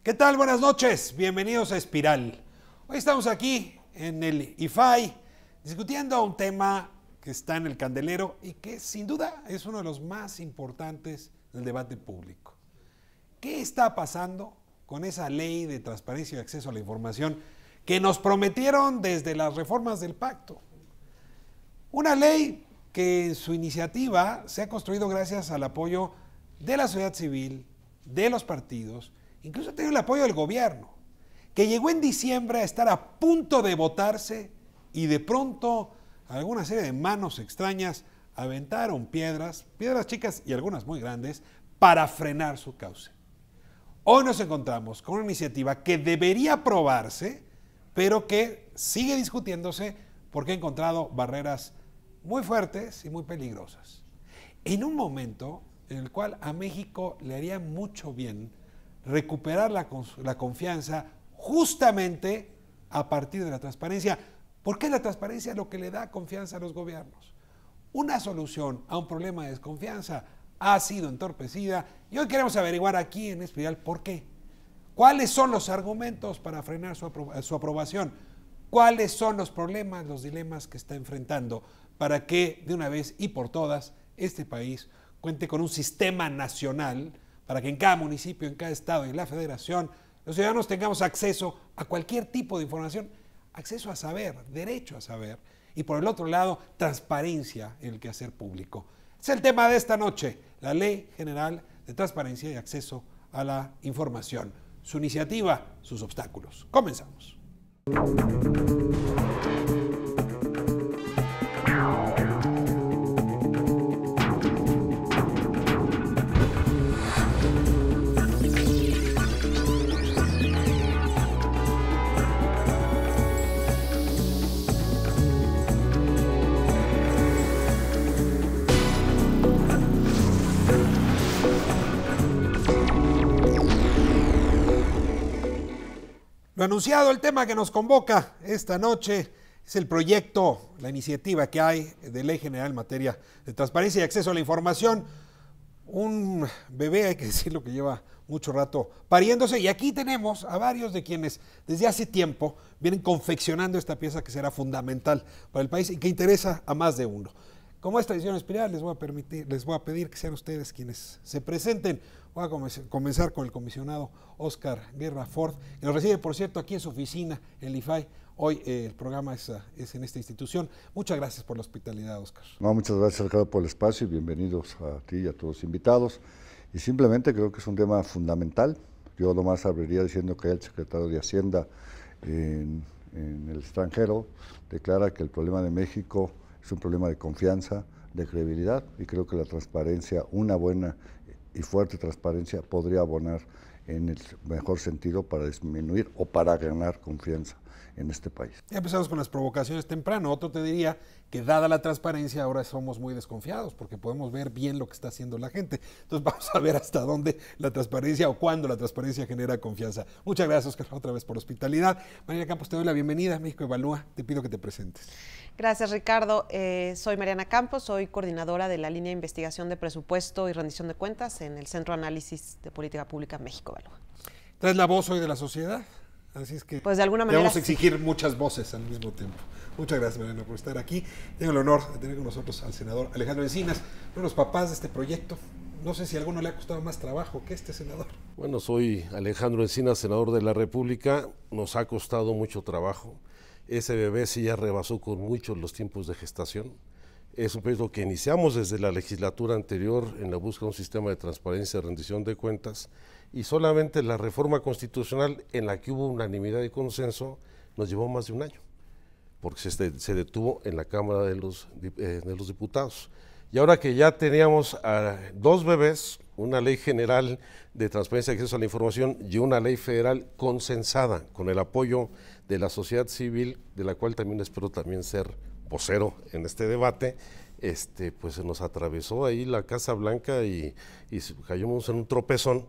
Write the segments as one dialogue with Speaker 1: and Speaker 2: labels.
Speaker 1: ¿Qué tal? Buenas noches, bienvenidos a Espiral. Hoy estamos aquí en el IFAI discutiendo un tema que está en el candelero y que sin duda es uno de los más importantes del debate público. ¿Qué está pasando con esa ley de transparencia y acceso a la información que nos prometieron desde las reformas del pacto? Una ley que en su iniciativa se ha construido gracias al apoyo de la sociedad civil, de los partidos, incluso ha tenido el apoyo del gobierno, que llegó en diciembre a estar a punto de votarse y de pronto alguna serie de manos extrañas aventaron piedras chicas y algunas muy grandes, para frenar su cauce. Hoy nos encontramos con una iniciativa que debería aprobarse, pero que sigue discutiéndose porque ha encontrado barreras muy fuertes y muy peligrosas. En un momento en el cual a México le haría mucho bien recuperar la confianza justamente a partir de la transparencia, porque es la transparencia lo que le da confianza a los gobiernos. Una solución a un problema de desconfianza ha sido entorpecida y hoy queremos averiguar aquí en Espiral por qué. ¿Cuáles son los argumentos para frenar su aprobación? ¿Cuáles son los problemas, los dilemas que está enfrentando para que de una vez y por todas este país cuente con un sistema nacional para que en cada municipio, en cada estado y en la federación los ciudadanos tengamos acceso a cualquier tipo de información, acceso a saber, derecho a saber, y por el otro lado, transparencia en el quehacer público? Es el tema de esta noche, la Ley General de Transparencia y Acceso a la Información. Su iniciativa, sus obstáculos. Comenzamos. Lo anunciado, el tema que nos convoca esta noche es el proyecto, la iniciativa que hay de Ley General en materia de transparencia y acceso a la información. Un bebé, hay que decirlo, que lleva mucho rato pariéndose, y aquí tenemos a varios de quienes desde hace tiempo vienen confeccionando esta pieza que será fundamental para el país y que interesa a más de uno. Como es tradición Espiral, les voy a pedir que sean ustedes quienes se presenten. Voy a comenzar con el comisionado Óscar Guerra Ford, que nos recibe, por cierto, aquí en su oficina, en el IFAI. Hoy el programa es en esta institución. Muchas gracias por la hospitalidad, Óscar.
Speaker 2: No, muchas gracias, Ricardo, por el espacio y bienvenidos a ti y a todos los invitados. Y simplemente creo que es un tema fundamental. Yo nomás abriría diciendo que el secretario de Hacienda en el extranjero declara que el problema de México es un problema de confianza, de credibilidad, y creo que la transparencia, una buena y fuerte transparencia, podría abonar en el mejor sentido para disminuir o para ganar confianza en este país.
Speaker 1: Ya empezamos con las provocaciones temprano. Otro te diría que dada la transparencia ahora somos muy desconfiados porque podemos ver bien lo que está haciendo la gente. Entonces vamos a ver hasta dónde la transparencia o cuándo la transparencia genera confianza. Muchas gracias, Óscar, otra vez por la hospitalidad. Mariana Campos, te doy la bienvenida. México Evalúa, te pido que te presentes.
Speaker 3: Gracias, Ricardo. Soy Mariana Campos, soy coordinadora de la línea de investigación de presupuesto y rendición de cuentas en el Centro de Análisis de Política Pública México Evalúa.
Speaker 1: ¿Traes la voz hoy de la sociedad? Así es que
Speaker 3: pues de alguna manera
Speaker 1: debemos exigir muchas voces al mismo tiempo. Muchas gracias, Mariana, por estar aquí. Tengo el honor de tener con nosotros al senador Alejandro Encinas, uno de los papás de este proyecto. No sé si a alguno le ha costado más trabajo que este, senador.
Speaker 4: Bueno, soy Alejandro Encinas, senador de la República. Nos ha costado mucho trabajo. Ese bebé sí ya rebasó con muchos los tiempos de gestación. Es un proyecto que iniciamos desde la legislatura anterior en la búsqueda de un sistema de transparencia y rendición de cuentas, y solamente la reforma constitucional, en la que hubo unanimidad y consenso, nos llevó más de un año, porque se detuvo en la Cámara de los Diputados. Y ahora que ya teníamos a dos bebés, una ley general de transparencia y acceso a la información y una ley federal consensada con el apoyo de la sociedad civil, de la cual también espero también ser vocero en este debate, pues se nos atravesó ahí la Casa Blanca y cayamos en un tropezón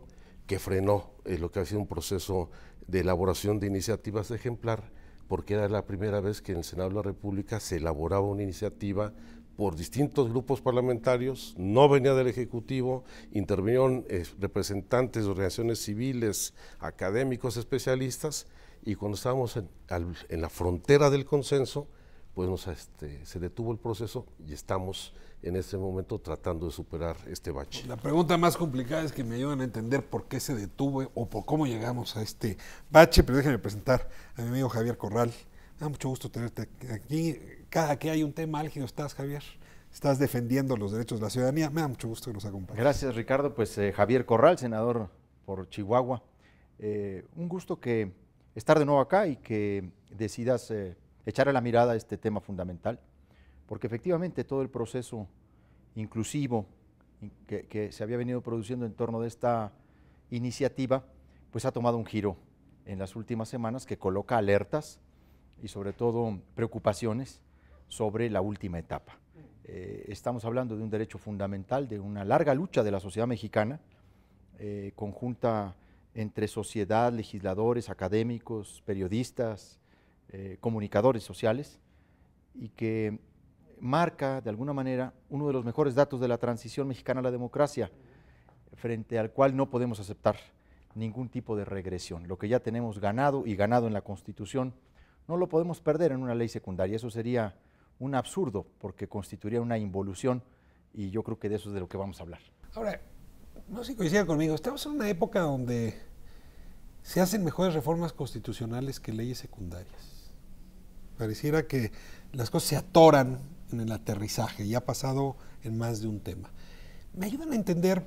Speaker 4: que frenó lo que ha sido un proceso de elaboración de iniciativas ejemplar, porque era la primera vez que en el Senado de la República se elaboraba una iniciativa por distintos grupos parlamentarios, no venía del Ejecutivo, intervinieron representantes de organizaciones civiles, académicos, especialistas, y cuando estábamos en la frontera del consenso, pues se detuvo el proceso y estamos en este momento tratando de superar este bache.
Speaker 1: La pregunta más complicada es que me ayuden a entender por qué se detuvo o por cómo llegamos a este bache, pero déjenme presentar a mi amigo Javier Corral. Me da mucho gusto tenerte aquí. Cada que hay un tema álgido estás, Javier. Estás defendiendo los derechos de la ciudadanía. Me da mucho gusto que nos acompañes.
Speaker 5: Gracias, Ricardo. Pues Javier Corral, senador por Chihuahua. Un gusto que estar de nuevo acá y que decidas echarle la mirada a este tema fundamental, porque efectivamente todo el proceso inclusivo que se había venido produciendo en torno de esta iniciativa, pues ha tomado un giro en las últimas semanas que coloca alertas y sobre todo preocupaciones sobre la última etapa. Estamos hablando de un derecho fundamental, de una larga lucha de la sociedad mexicana, conjunta entre sociedad, legisladores, académicos, periodistas, comunicadores sociales, y que marca de alguna manera uno de los mejores datos de la transición mexicana a la democracia, frente al cual no podemos aceptar ningún tipo de regresión. Lo que ya tenemos ganado y ganado en la Constitución no lo podemos perder en una ley secundaria. Eso sería un absurdo porque constituiría una involución, y yo creo que de eso es de lo que vamos a hablar.
Speaker 1: Ahora, no sé si coinciden conmigo, estamos en una época donde se hacen mejores reformas constitucionales que leyes secundarias. Pareciera que las cosas se atoran en el aterrizaje y ha pasado en más de un tema. ¿Me ayudan a entender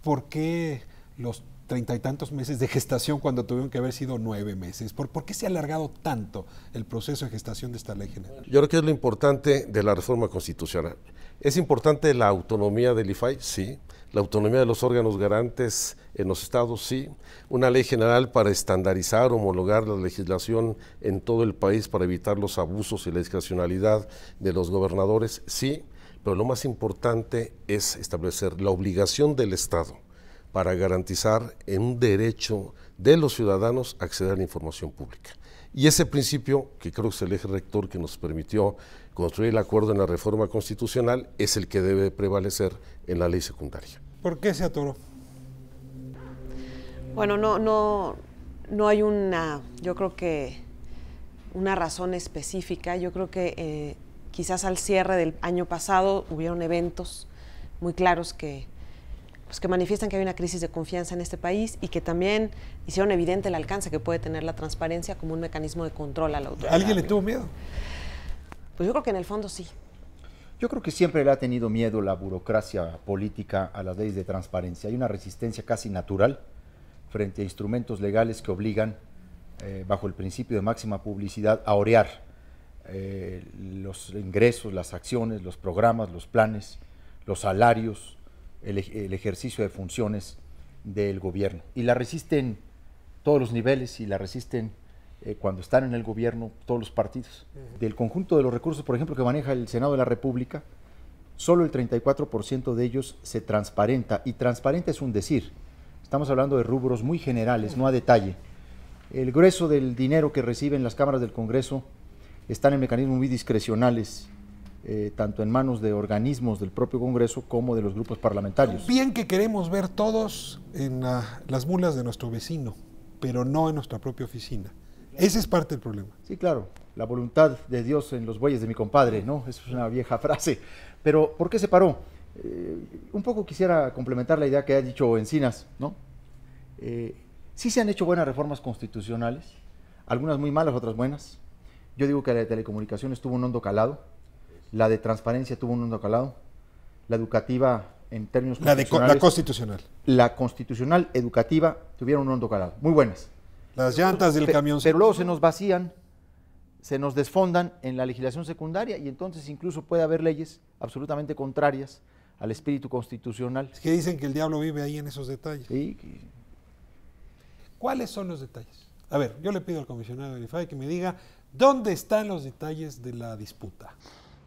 Speaker 1: por qué los 30 y tantos meses de gestación cuando tuvieron que haber sido 9 meses? ¿Por qué se ha alargado tanto el proceso de gestación de esta ley general?
Speaker 4: Yo creo que es lo importante de la reforma constitucional. ¿Es importante la autonomía del IFAI? Sí. La autonomía de los órganos garantes en los estados, sí. Una ley general para estandarizar, homologar la legislación en todo el país para evitar los abusos y la discrecionalidad de los gobernadores, sí. Pero lo más importante es establecer la obligación del Estado para garantizar en un derecho de los ciudadanos acceder a la información pública. Y ese principio, que creo que es el eje rector que nos permitió construir el acuerdo en la reforma constitucional, es el que debe prevalecer en la ley secundaria.
Speaker 1: ¿Por qué se atoró?
Speaker 3: Bueno, no hay yo creo que una razón específica. Yo creo que quizás al cierre del año pasado hubieron eventos muy claros que manifiestan que hay una crisis de confianza en este país y que también hicieron evidente el alcance que puede tener la transparencia como un mecanismo de control a la autoridad.
Speaker 1: ¿Alguien le tuvo miedo?
Speaker 3: Pues yo creo que en el fondo sí.
Speaker 5: Yo creo que siempre le ha tenido miedo la burocracia política a las leyes de transparencia. Hay una resistencia casi natural frente a instrumentos legales que obligan, bajo el principio de máxima publicidad, a orear los ingresos, las acciones, los programas, los planes, los salarios, el ejercicio de funciones del gobierno. Y la resisten todos los niveles y la resisten cuando están en el gobierno todos los partidos. Del conjunto de los recursos, por ejemplo, que maneja el Senado de la República, solo el 34% de ellos se transparenta, y transparente es un decir. Estamos hablando de rubros muy generales, no a detalle. El grueso del dinero que reciben las cámaras del Congreso están en mecanismos muy discrecionales, tanto en manos de organismos del propio Congreso como de los grupos parlamentarios.
Speaker 1: Bien que queremos ver todos en las mulas de nuestro vecino, pero no en nuestra propia oficina. Ese es parte del problema.
Speaker 5: Sí, claro, la voluntad de Dios en los bueyes de mi compadre, ¿no? Eso es una vieja frase. Pero, ¿por qué se paró? Un poco quisiera complementar la idea que ha dicho Encinas, ¿no? Sí se han hecho buenas reformas constitucionales, algunas muy malas, otras buenas. Yo digo que la de telecomunicaciones tuvo un hondo calado, la de transparencia tuvo un hondo calado, la educativa en términos constitucionales.
Speaker 1: La constitucional.
Speaker 5: La constitucional, educativa, tuvieron un hondo calado, muy buenas.
Speaker 1: Las llantas del camión.
Speaker 5: Pero luego se nos vacían, se nos desfondan en la legislación secundaria, y entonces incluso puede haber leyes absolutamente contrarias al espíritu constitucional.
Speaker 1: Es que dicen que el diablo vive ahí en esos detalles.
Speaker 5: Sí.
Speaker 1: ¿Cuáles son los detalles? A ver, yo le pido al comisionado del IFAI que me diga dónde están los detalles de la disputa.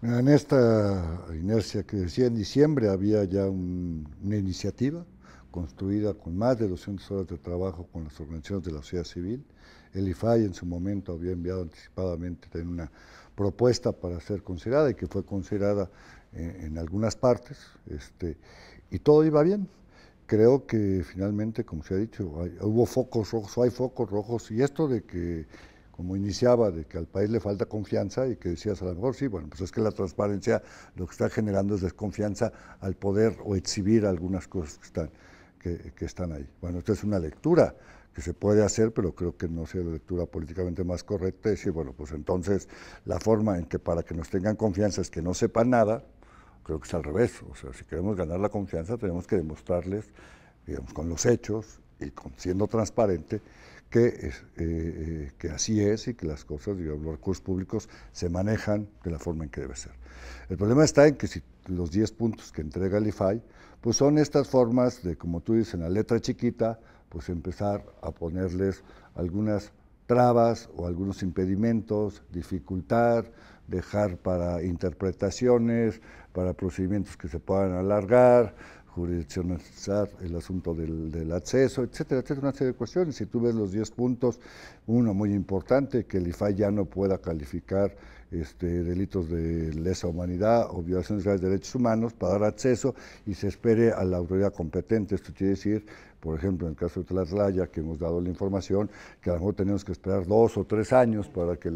Speaker 2: En esta inercia que decía, en diciembre había ya una iniciativa construida con más de 200 horas de trabajo con las organizaciones de la sociedad civil. El IFAI en su momento había enviado anticipadamente una propuesta para ser considerada, y que fue considerada en algunas partes, y todo iba bien. Creo que finalmente, como se ha dicho, hubo focos rojos, hay focos rojos, y esto de que, como iniciaba, de que al país le falta confianza y que decías a lo mejor, sí, bueno, pues es que la transparencia lo que está generando es desconfianza al poder o exhibir algunas cosas que están ahí. Bueno, esta es una lectura que se puede hacer, pero creo que no sea la lectura políticamente más correcta, es decir, bueno, pues entonces la forma en que para que nos tengan confianza es que no sepan nada. Creo que es al revés, o sea, si queremos ganar la confianza tenemos que demostrarles, digamos, con los hechos y siendo transparente, que así es y que las cosas, digamos, los recursos públicos se manejan de la forma en que debe ser. El problema está en que si los 10 puntos que entrega el IFAI, pues son estas formas de, como tú dices, en la letra chiquita, pues empezar a ponerles algunas trabas o algunos impedimentos, dificultar, dejar para interpretaciones, para procedimientos que se puedan alargar, jurisdiccionalizar el asunto del acceso, etcétera, etcétera, una serie de cuestiones. Si tú ves los 10 puntos, uno muy importante, que el IFAI ya no pueda calificar delitos de lesa humanidad o violaciones graves de derechos humanos para dar acceso y se espere a la autoridad competente. Esto quiere decir, por ejemplo, en el caso de Tlaxlaya, que hemos dado la información, que a lo mejor tenemos que esperar 2 o 3 años para que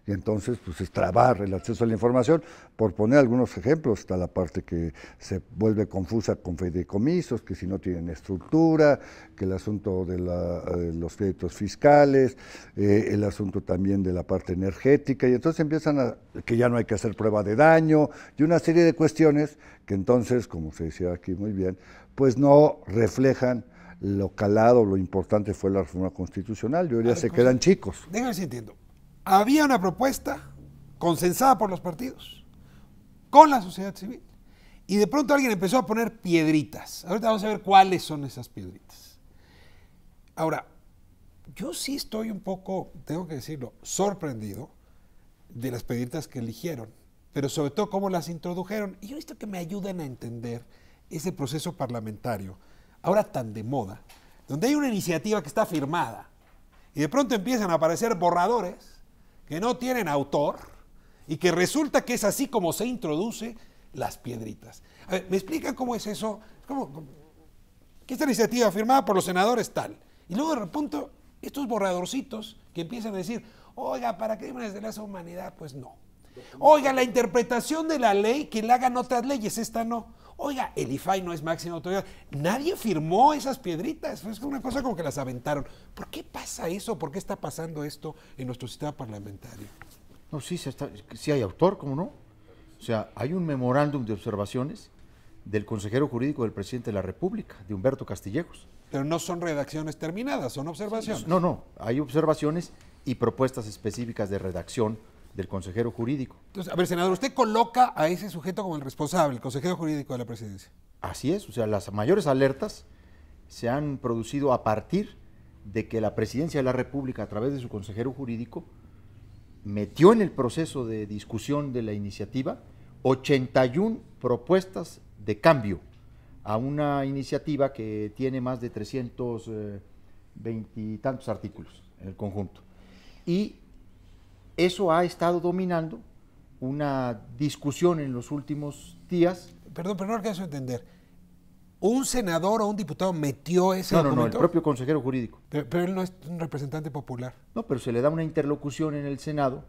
Speaker 2: y entonces pues es trabar el acceso a la información. Por poner algunos ejemplos, está la parte que se vuelve confusa con fideicomisos, que si no tienen estructura, que el asunto de los créditos fiscales, el asunto también de la parte energética, y entonces empiezan que ya no hay que hacer prueba de daño, y una serie de cuestiones que entonces, como se decía aquí muy bien, pues no reflejan lo calado, lo importante fue la reforma constitucional. Yo diría se quedan chicos.
Speaker 1: Déjame si entiendo. Había una propuesta consensada por los partidos, con la sociedad civil, y de pronto alguien empezó a poner piedritas. Ahorita vamos a ver cuáles son esas piedritas. Ahora, yo sí estoy un poco, tengo que decirlo, sorprendido de las piedritas que eligieron, pero sobre todo cómo las introdujeron. Y yo he visto que me ayudan a entender ese proceso parlamentario, ahora tan de moda, donde hay una iniciativa que está firmada y de pronto empiezan a aparecer borradores que no tienen autor y que resulta que es así como se introduce las piedritas. A ver, ¿me explican cómo es eso? Que esta iniciativa firmada por los senadores tal, y luego de repente estos borradorcitos que empiezan a decir, oiga, para crímenes de lesa humanidad, pues no. Oiga, la interpretación de la ley, que la hagan otras leyes, esta no. Oiga, el IFAI no es máxima autoridad. Nadie firmó esas piedritas. Es una cosa como que las aventaron. ¿Por qué pasa eso? ¿Por qué está pasando esto en nuestro sistema parlamentario?
Speaker 5: No, sí hay autor, ¿cómo no? O sea, hay un memorándum de observaciones del consejero jurídico del presidente de la República, de Humberto Castillejos.
Speaker 1: Pero no son redacciones terminadas, son observaciones.
Speaker 5: No, hay observaciones y propuestas específicas de redacción del consejero jurídico.
Speaker 1: Entonces, a ver, senador, usted coloca a ese sujeto como el responsable, el consejero jurídico de la presidencia.
Speaker 5: Así es, o sea, las mayores alertas se han producido a partir de que la presidencia de la República, a través de su consejero jurídico, metió en el proceso de discusión de la iniciativa 81 propuestas de cambio a una iniciativa que tiene más de 320 y tantos artículos en el conjunto. Y eso ha estado dominando una discusión en los últimos días.
Speaker 1: Perdón, pero no alcanzo a entender. ¿Un senador o un diputado metió ese documento?
Speaker 5: No, el propio consejero jurídico.
Speaker 1: Pero él no es un representante popular.
Speaker 5: No, pero se le da una interlocución en el Senado.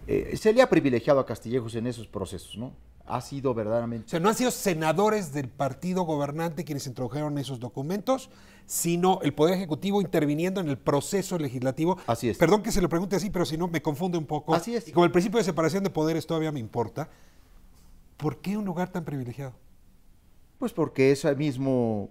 Speaker 5: Se le ha privilegiado a Castillejos en esos procesos, ¿no? Ha sido verdaderamente...
Speaker 1: O sea, no han sido senadores del partido gobernante quienes introdujeron esos documentos, sino el Poder Ejecutivo interviniendo en el proceso legislativo.
Speaker 5: Así es.
Speaker 1: Perdón que se lo pregunte así, pero si no me confunde un poco.
Speaker 5: Así es.
Speaker 1: Y como el principio de separación de poderes todavía me importa, ¿por qué un lugar tan privilegiado?
Speaker 5: Pues porque ese mismo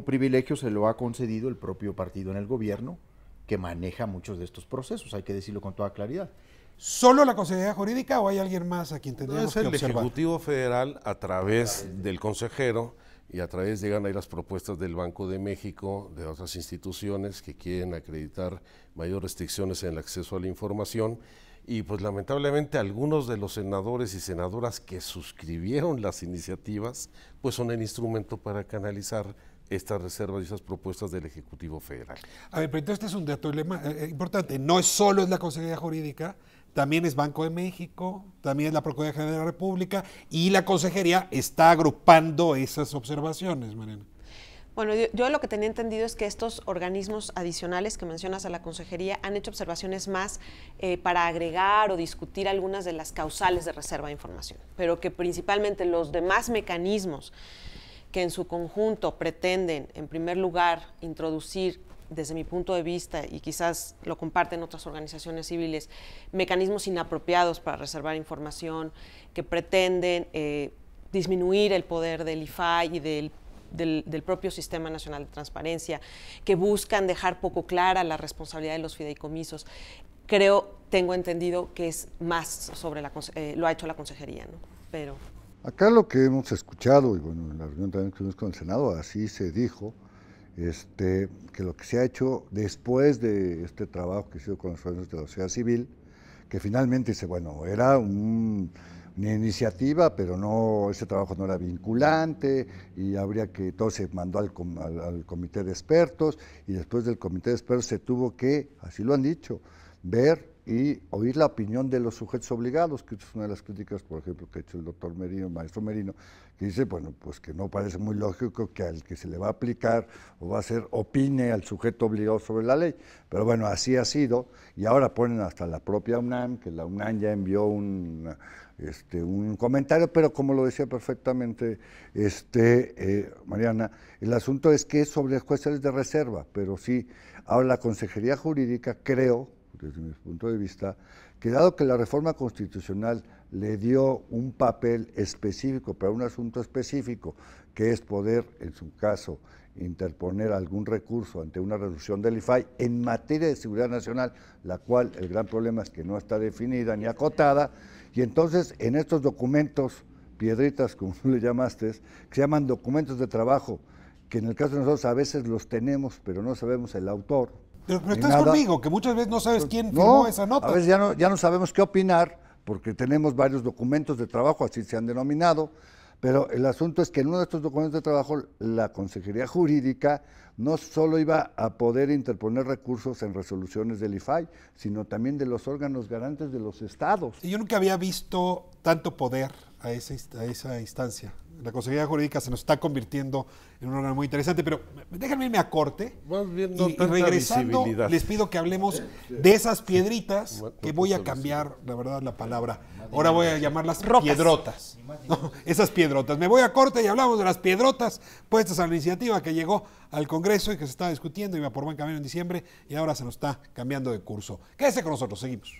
Speaker 5: privilegio se lo ha concedido el propio partido en el gobierno, que maneja muchos de estos procesos, hay que decirlo con toda claridad.
Speaker 1: ¿Solo la Consejería Jurídica o hay alguien más a quien tendríamos que observar?
Speaker 4: Es el Ejecutivo Federal a través del consejero y a través llegan ahí las propuestas del Banco de México, de otras instituciones que quieren acreditar mayores restricciones en el acceso a la información. Y pues lamentablemente algunos de los senadores y senadoras que suscribieron las iniciativas pues son el instrumento para canalizar estas reservas y esas propuestas del Ejecutivo Federal.
Speaker 1: A ver, pero entonces este es un dato importante. No es solo es la Consejería Jurídica, también es Banco de México, también es la Procuraduría General de la República, y la Consejería está agrupando esas observaciones, Mariana.
Speaker 3: Bueno, yo lo que tenía entendido es que estos organismos adicionales que mencionas a la Consejería han hecho observaciones más para agregar o discutir algunas de las causales de reserva de información, pero que principalmente los demás mecanismos que en su conjunto pretenden, en primer lugar, introducir, desde mi punto de vista, y quizás lo comparten otras organizaciones civiles, mecanismos inapropiados para reservar información, que pretenden disminuir el poder del IFAI y del propio Sistema Nacional de Transparencia, que buscan dejar poco clara la responsabilidad de los fideicomisos. Tengo entendido que es más sobre lo ha hecho la Consejería, ¿no? Pero
Speaker 2: acá lo que hemos escuchado, y bueno, en la reunión también que tuvimos con el Senado, así se dijo, que lo que se ha hecho después de este trabajo que se hizo con los organizaciones de la sociedad civil, que finalmente dice, bueno, era una iniciativa, pero no, ese trabajo no era vinculante y habría que, todo se mandó al comité de expertos y después del comité de expertos se tuvo que, así lo han dicho, ver y oír la opinión de los sujetos obligados, que es una de las críticas, por ejemplo, que ha hecho el doctor Merino, el maestro Merino, que dice, bueno, pues que no parece muy lógico que al que se le va a aplicar o va a hacer opine al sujeto obligado sobre la ley, pero bueno, así ha sido, y ahora ponen hasta la propia UNAM, que la UNAM ya envió un comentario, pero como lo decía perfectamente Mariana, el asunto es que es sobre jueces de reserva, pero sí, ahora la Consejería Jurídica, creo, desde mi punto de vista, que dado que la reforma constitucional le dio un papel específico para un asunto específico, que es poder, en su caso, interponer algún recurso ante una resolución del IFAI en materia de seguridad nacional, la cual el gran problema es que no está definida ni acotada, y entonces en estos documentos, piedritas como tú le llamaste, que se llaman documentos de trabajo, que en el caso de nosotros a veces los tenemos, pero no sabemos el autor.
Speaker 1: Pero estás conmigo, que muchas veces no sabes quién firmó esa nota.
Speaker 2: A veces ya no sabemos qué opinar, porque tenemos varios documentos de trabajo, así se han denominado, pero el asunto es que en uno de estos documentos de trabajo la Consejería Jurídica no solo iba a poder interponer recursos en resoluciones del IFAI, sino también de los órganos garantes de los estados.
Speaker 1: Y yo nunca había visto tanto poder a esa instancia. La Consejería Jurídica se nos está convirtiendo en un órgano muy interesante, pero déjenme irme a corte y regresando les pido que hablemos de esas piedritas que voy a cambiar, la verdad, la palabra. Ahora voy a llamarlas piedrotas. No, esas piedrotas. Me voy a corte y hablamos de las piedrotas puestas a la iniciativa que llegó al Congreso y que se estaba discutiendo, iba por buen camino en diciembre y ahora se nos está cambiando de curso. Quédese con nosotros, seguimos.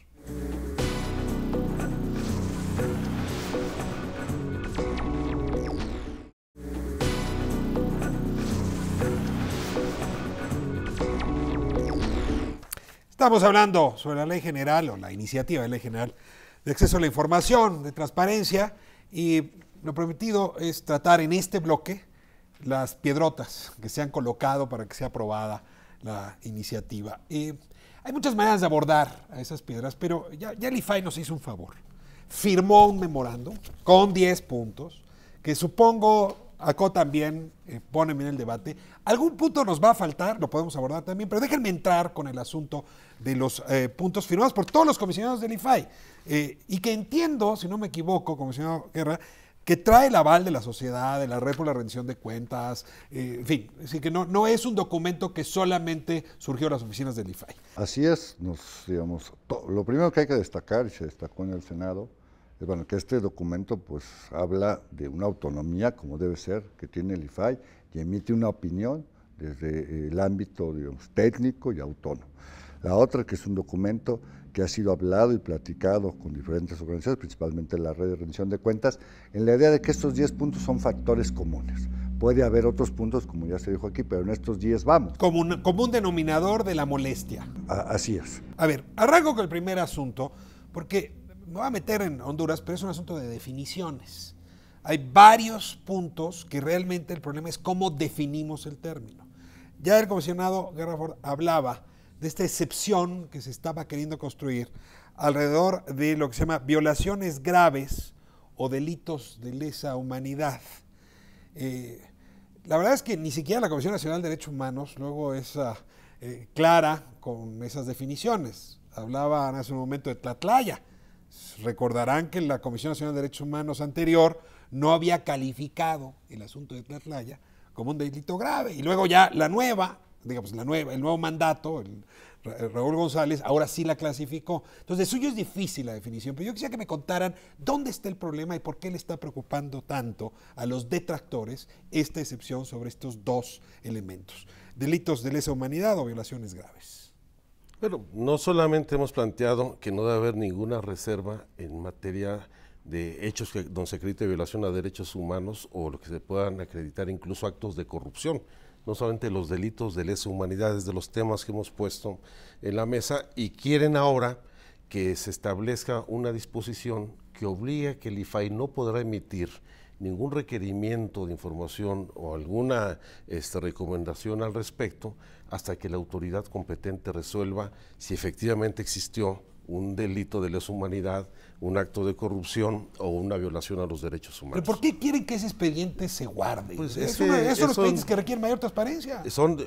Speaker 1: Estamos hablando sobre la ley general o la iniciativa de ley general de acceso a la información, de transparencia, y lo prometido es tratar en este bloque las piedrotas que se han colocado para que sea aprobada la iniciativa. Hay muchas maneras de abordar a esas piedras, pero ya el IFAI nos hizo un favor. Firmó un memorándum con 10 puntos, que supongo ACO también pone en el debate. Algún punto nos va a faltar, lo podemos abordar también, pero déjenme entrar con el asunto de los puntos firmados por todos los comisionados del IFAI. Y que entiendo, si no me equivoco, comisionado Guerra, que trae el aval de la sociedad, de la Red por la Rendición de Cuentas, en fin, así que no es un documento que solamente surgió de las oficinas del IFAI.
Speaker 2: Así es, lo primero que hay que destacar, y se destacó en el Senado, es bueno, que este documento pues habla de una autonomía, como debe ser, que tiene el IFAI, y emite una opinión desde el ámbito, digamos, técnico y autónomo. La otra, que es un documento que ha sido hablado y platicado con diferentes organizaciones, principalmente la Red de Rendición de Cuentas, en la idea de que estos 10 puntos son factores comunes. Puede haber otros puntos, como ya se dijo aquí, pero en estos 10 vamos.
Speaker 1: Como un denominador de la molestia.
Speaker 2: Así es.
Speaker 1: A ver, arranco con el primer asunto, porque me voy a meter en Honduras, pero es un asunto de definiciones. Hay varios puntos que realmente el problema es cómo definimos el término. Ya el comisionado Guerra hablaba de esta excepción que se estaba queriendo construir alrededor de lo que se llama violaciones graves o delitos de lesa humanidad. la verdad es que ni siquiera la Comisión Nacional de Derechos Humanos luego es clara con esas definiciones. Hablaban hace un momento de Tlatlaya. Recordarán que la Comisión Nacional de Derechos Humanos anterior no había calificado el asunto de Tlatlaya como un delito grave. Y luego ya la nueva, digamos, el nuevo mandato, Raúl González, ahora sí la clasificó. Entonces, de suyo es difícil la definición, pero yo quisiera que me contaran dónde está el problema y por qué le está preocupando tanto a los detractores esta excepción sobre estos dos elementos: delitos de lesa humanidad o violaciones graves.
Speaker 4: Bueno, no solamente hemos planteado que no debe haber ninguna reserva en materia de hechos donde se acredite violación a derechos humanos o lo que se puedan acreditar incluso actos de corrupción. No solamente los delitos de lesa humanidad, es de los temas que hemos puesto en la mesa, y quieren ahora que se establezca una disposición que obligue a que el IFAI no podrá emitir ningún requerimiento de información o alguna recomendación al respecto hasta que la autoridad competente resuelva si efectivamente existió un delito de lesa humanidad, un acto de corrupción o una violación a los derechos humanos.
Speaker 1: ¿Pero por qué quieren que ese expediente se guarde?
Speaker 4: Pues
Speaker 1: es uno de los expedientes que requieren mayor transparencia.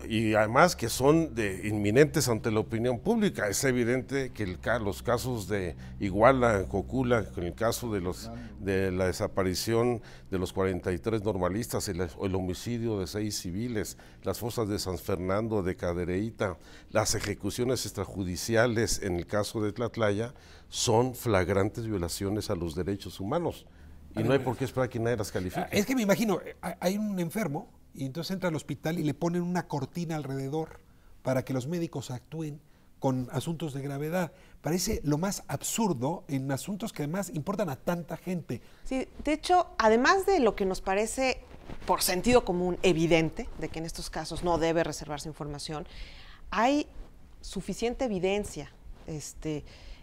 Speaker 4: Y además que son inminentes ante la opinión pública. Es evidente que los casos de Iguala, Cocula, con el caso de la desaparición de los 43 normalistas, el homicidio de 6 civiles, las fosas de San Fernando, de Cadereyta, las ejecuciones extrajudiciales en el caso de Tlatlaya, son flagrantes violaciones a los derechos humanos. Y no hay por qué esperar que nadie las califique.
Speaker 1: Es que me imagino, hay un enfermo y entonces entra al hospital y le ponen una cortina alrededor para que los médicos actúen con asuntos de gravedad. Parece lo más absurdo en asuntos que además importan a tanta gente.
Speaker 3: Sí, de hecho, además de lo que nos parece por sentido común evidente, de que en estos casos no debe reservarse información, hay suficiente evidencia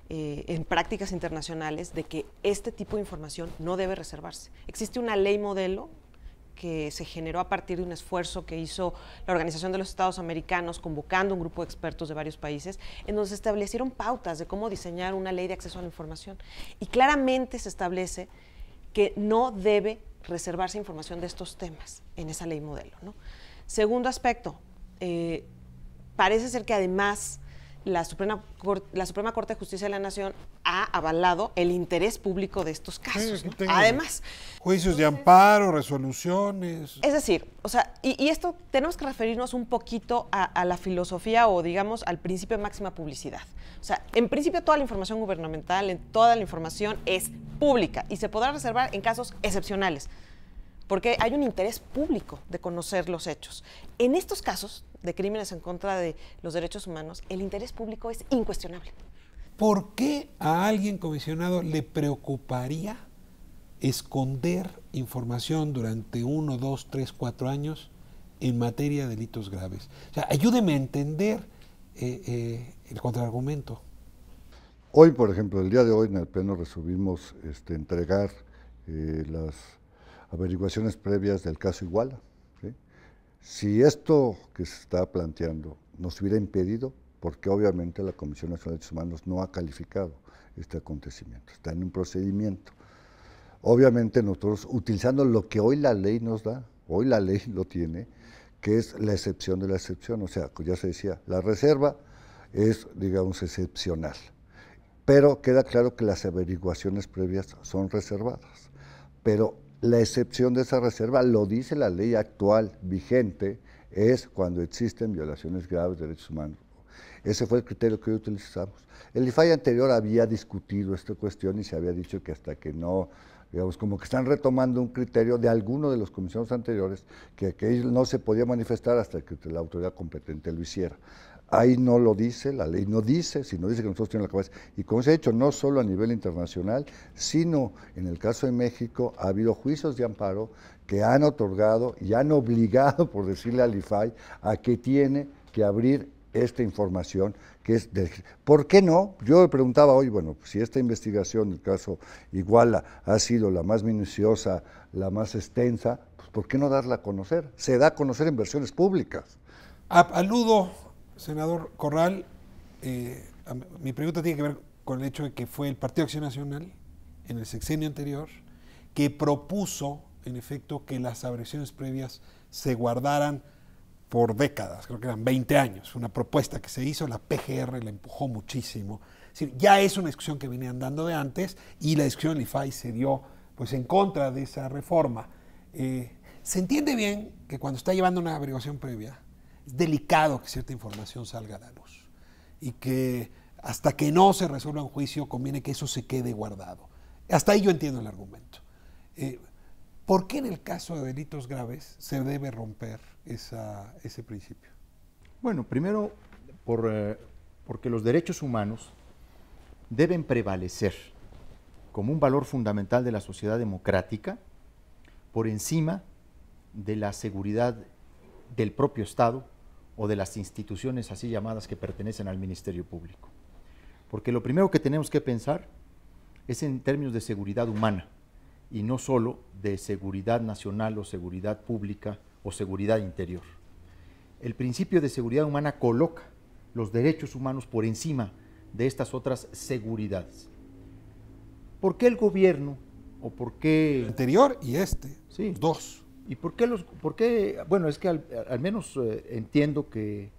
Speaker 3: en prácticas internacionales de que este tipo de información no debe reservarse. Existe una ley modelo que se generó a partir de un esfuerzo que hizo la Organización de los Estados Americanos, convocando un grupo de expertos de varios países, en donde se establecieron pautas de cómo diseñar una ley de acceso a la información. Y claramente se establece que no debe reservarse información de estos temas en esa ley modelo, ¿no? Segundo aspecto, parece ser que además la Suprema Corte de Justicia de la Nación ha avalado el interés público de estos casos, ¿no? Además,
Speaker 1: juicios de amparo, resoluciones.
Speaker 3: Es decir, o sea, y esto tenemos que referirnos un poquito a la filosofía o digamos al principio de máxima publicidad. O sea, en principio toda la información gubernamental, toda la información es pública y se podrá reservar en casos excepcionales, porque hay un interés público de conocer los hechos. En estos casos de crímenes en contra de los derechos humanos, el interés público es incuestionable.
Speaker 1: ¿Por qué a alguien, comisionado, le preocuparía esconder información durante 1, 2, 3, 4 años en materia de delitos graves? O sea, ayúdeme a entender el contraargumento.
Speaker 2: Hoy, por ejemplo, el día de hoy en el Pleno resolvimos entregar las averiguaciones previas del caso Iguala. ¿Sí? Si esto que se está planteando nos hubiera impedido, porque obviamente la Comisión Nacional de Derechos Humanos no ha calificado este acontecimiento, está en un procedimiento. Obviamente nosotros, utilizando lo que hoy la ley nos da, hoy la ley lo tiene, que es la excepción de la excepción, o sea, ya se decía, la reserva es, digamos, excepcional, pero queda claro que las averiguaciones previas son reservadas, pero la excepción de esa reserva, lo dice la ley actual vigente, es cuando existen violaciones graves de derechos humanos. Ese fue el criterio que hoy utilizamos. El IFAI anterior había discutido esta cuestión y se había dicho que hasta que no, digamos, como que están retomando un criterio de alguno de los comisionados anteriores, que no se podía manifestar hasta que la autoridad competente lo hiciera. Ahí no lo dice, la ley no dice, sino dice que nosotros tenemos la cabeza. Y como se ha hecho no solo a nivel internacional, sino en el caso de México, ha habido juicios de amparo que han otorgado y han obligado, por decirle al IFAI, a que tiene que abrir esta información que es ¿por qué no? Yo me preguntaba hoy, bueno, si esta investigación, el caso Iguala, ha sido la más minuciosa, la más extensa, pues ¿por qué no darla a conocer? Se da a conocer en versiones públicas.
Speaker 1: Aludo, senador Corral, mi pregunta tiene que ver con el hecho de que fue el Partido Acción Nacional, en el sexenio anterior, que propuso en efecto, que las averiguaciones previas se guardaran por décadas, creo que eran 20 años, una propuesta que se hizo, la PGR la empujó muchísimo. Es decir, ya es una discusión que venía andando de antes y la discusión del IFAI se dio pues, en contra de esa reforma. Se entiende bien que cuando está llevando una averiguación previa, es delicado que cierta información salga a la luz y que hasta que no se resuelva un juicio conviene que eso se quede guardado. Hasta ahí yo entiendo el argumento. ¿Por qué en el caso de delitos graves se debe romper ese principio?
Speaker 5: Bueno, primero porque los derechos humanos deben prevalecer como un valor fundamental de la sociedad democrática por encima de la seguridad del propio Estado o de las instituciones así llamadas que pertenecen al Ministerio Público. Porque lo primero que tenemos que pensar es en términos de seguridad humana y no solo de seguridad nacional o seguridad pública o seguridad interior. El principio de seguridad humana coloca los derechos humanos por encima de estas otras seguridades. ¿Por qué el gobierno o por qué...
Speaker 1: El anterior y
Speaker 5: Sí.
Speaker 1: los dos.
Speaker 5: ¿Y por qué? Bueno, es que al menos entiendo que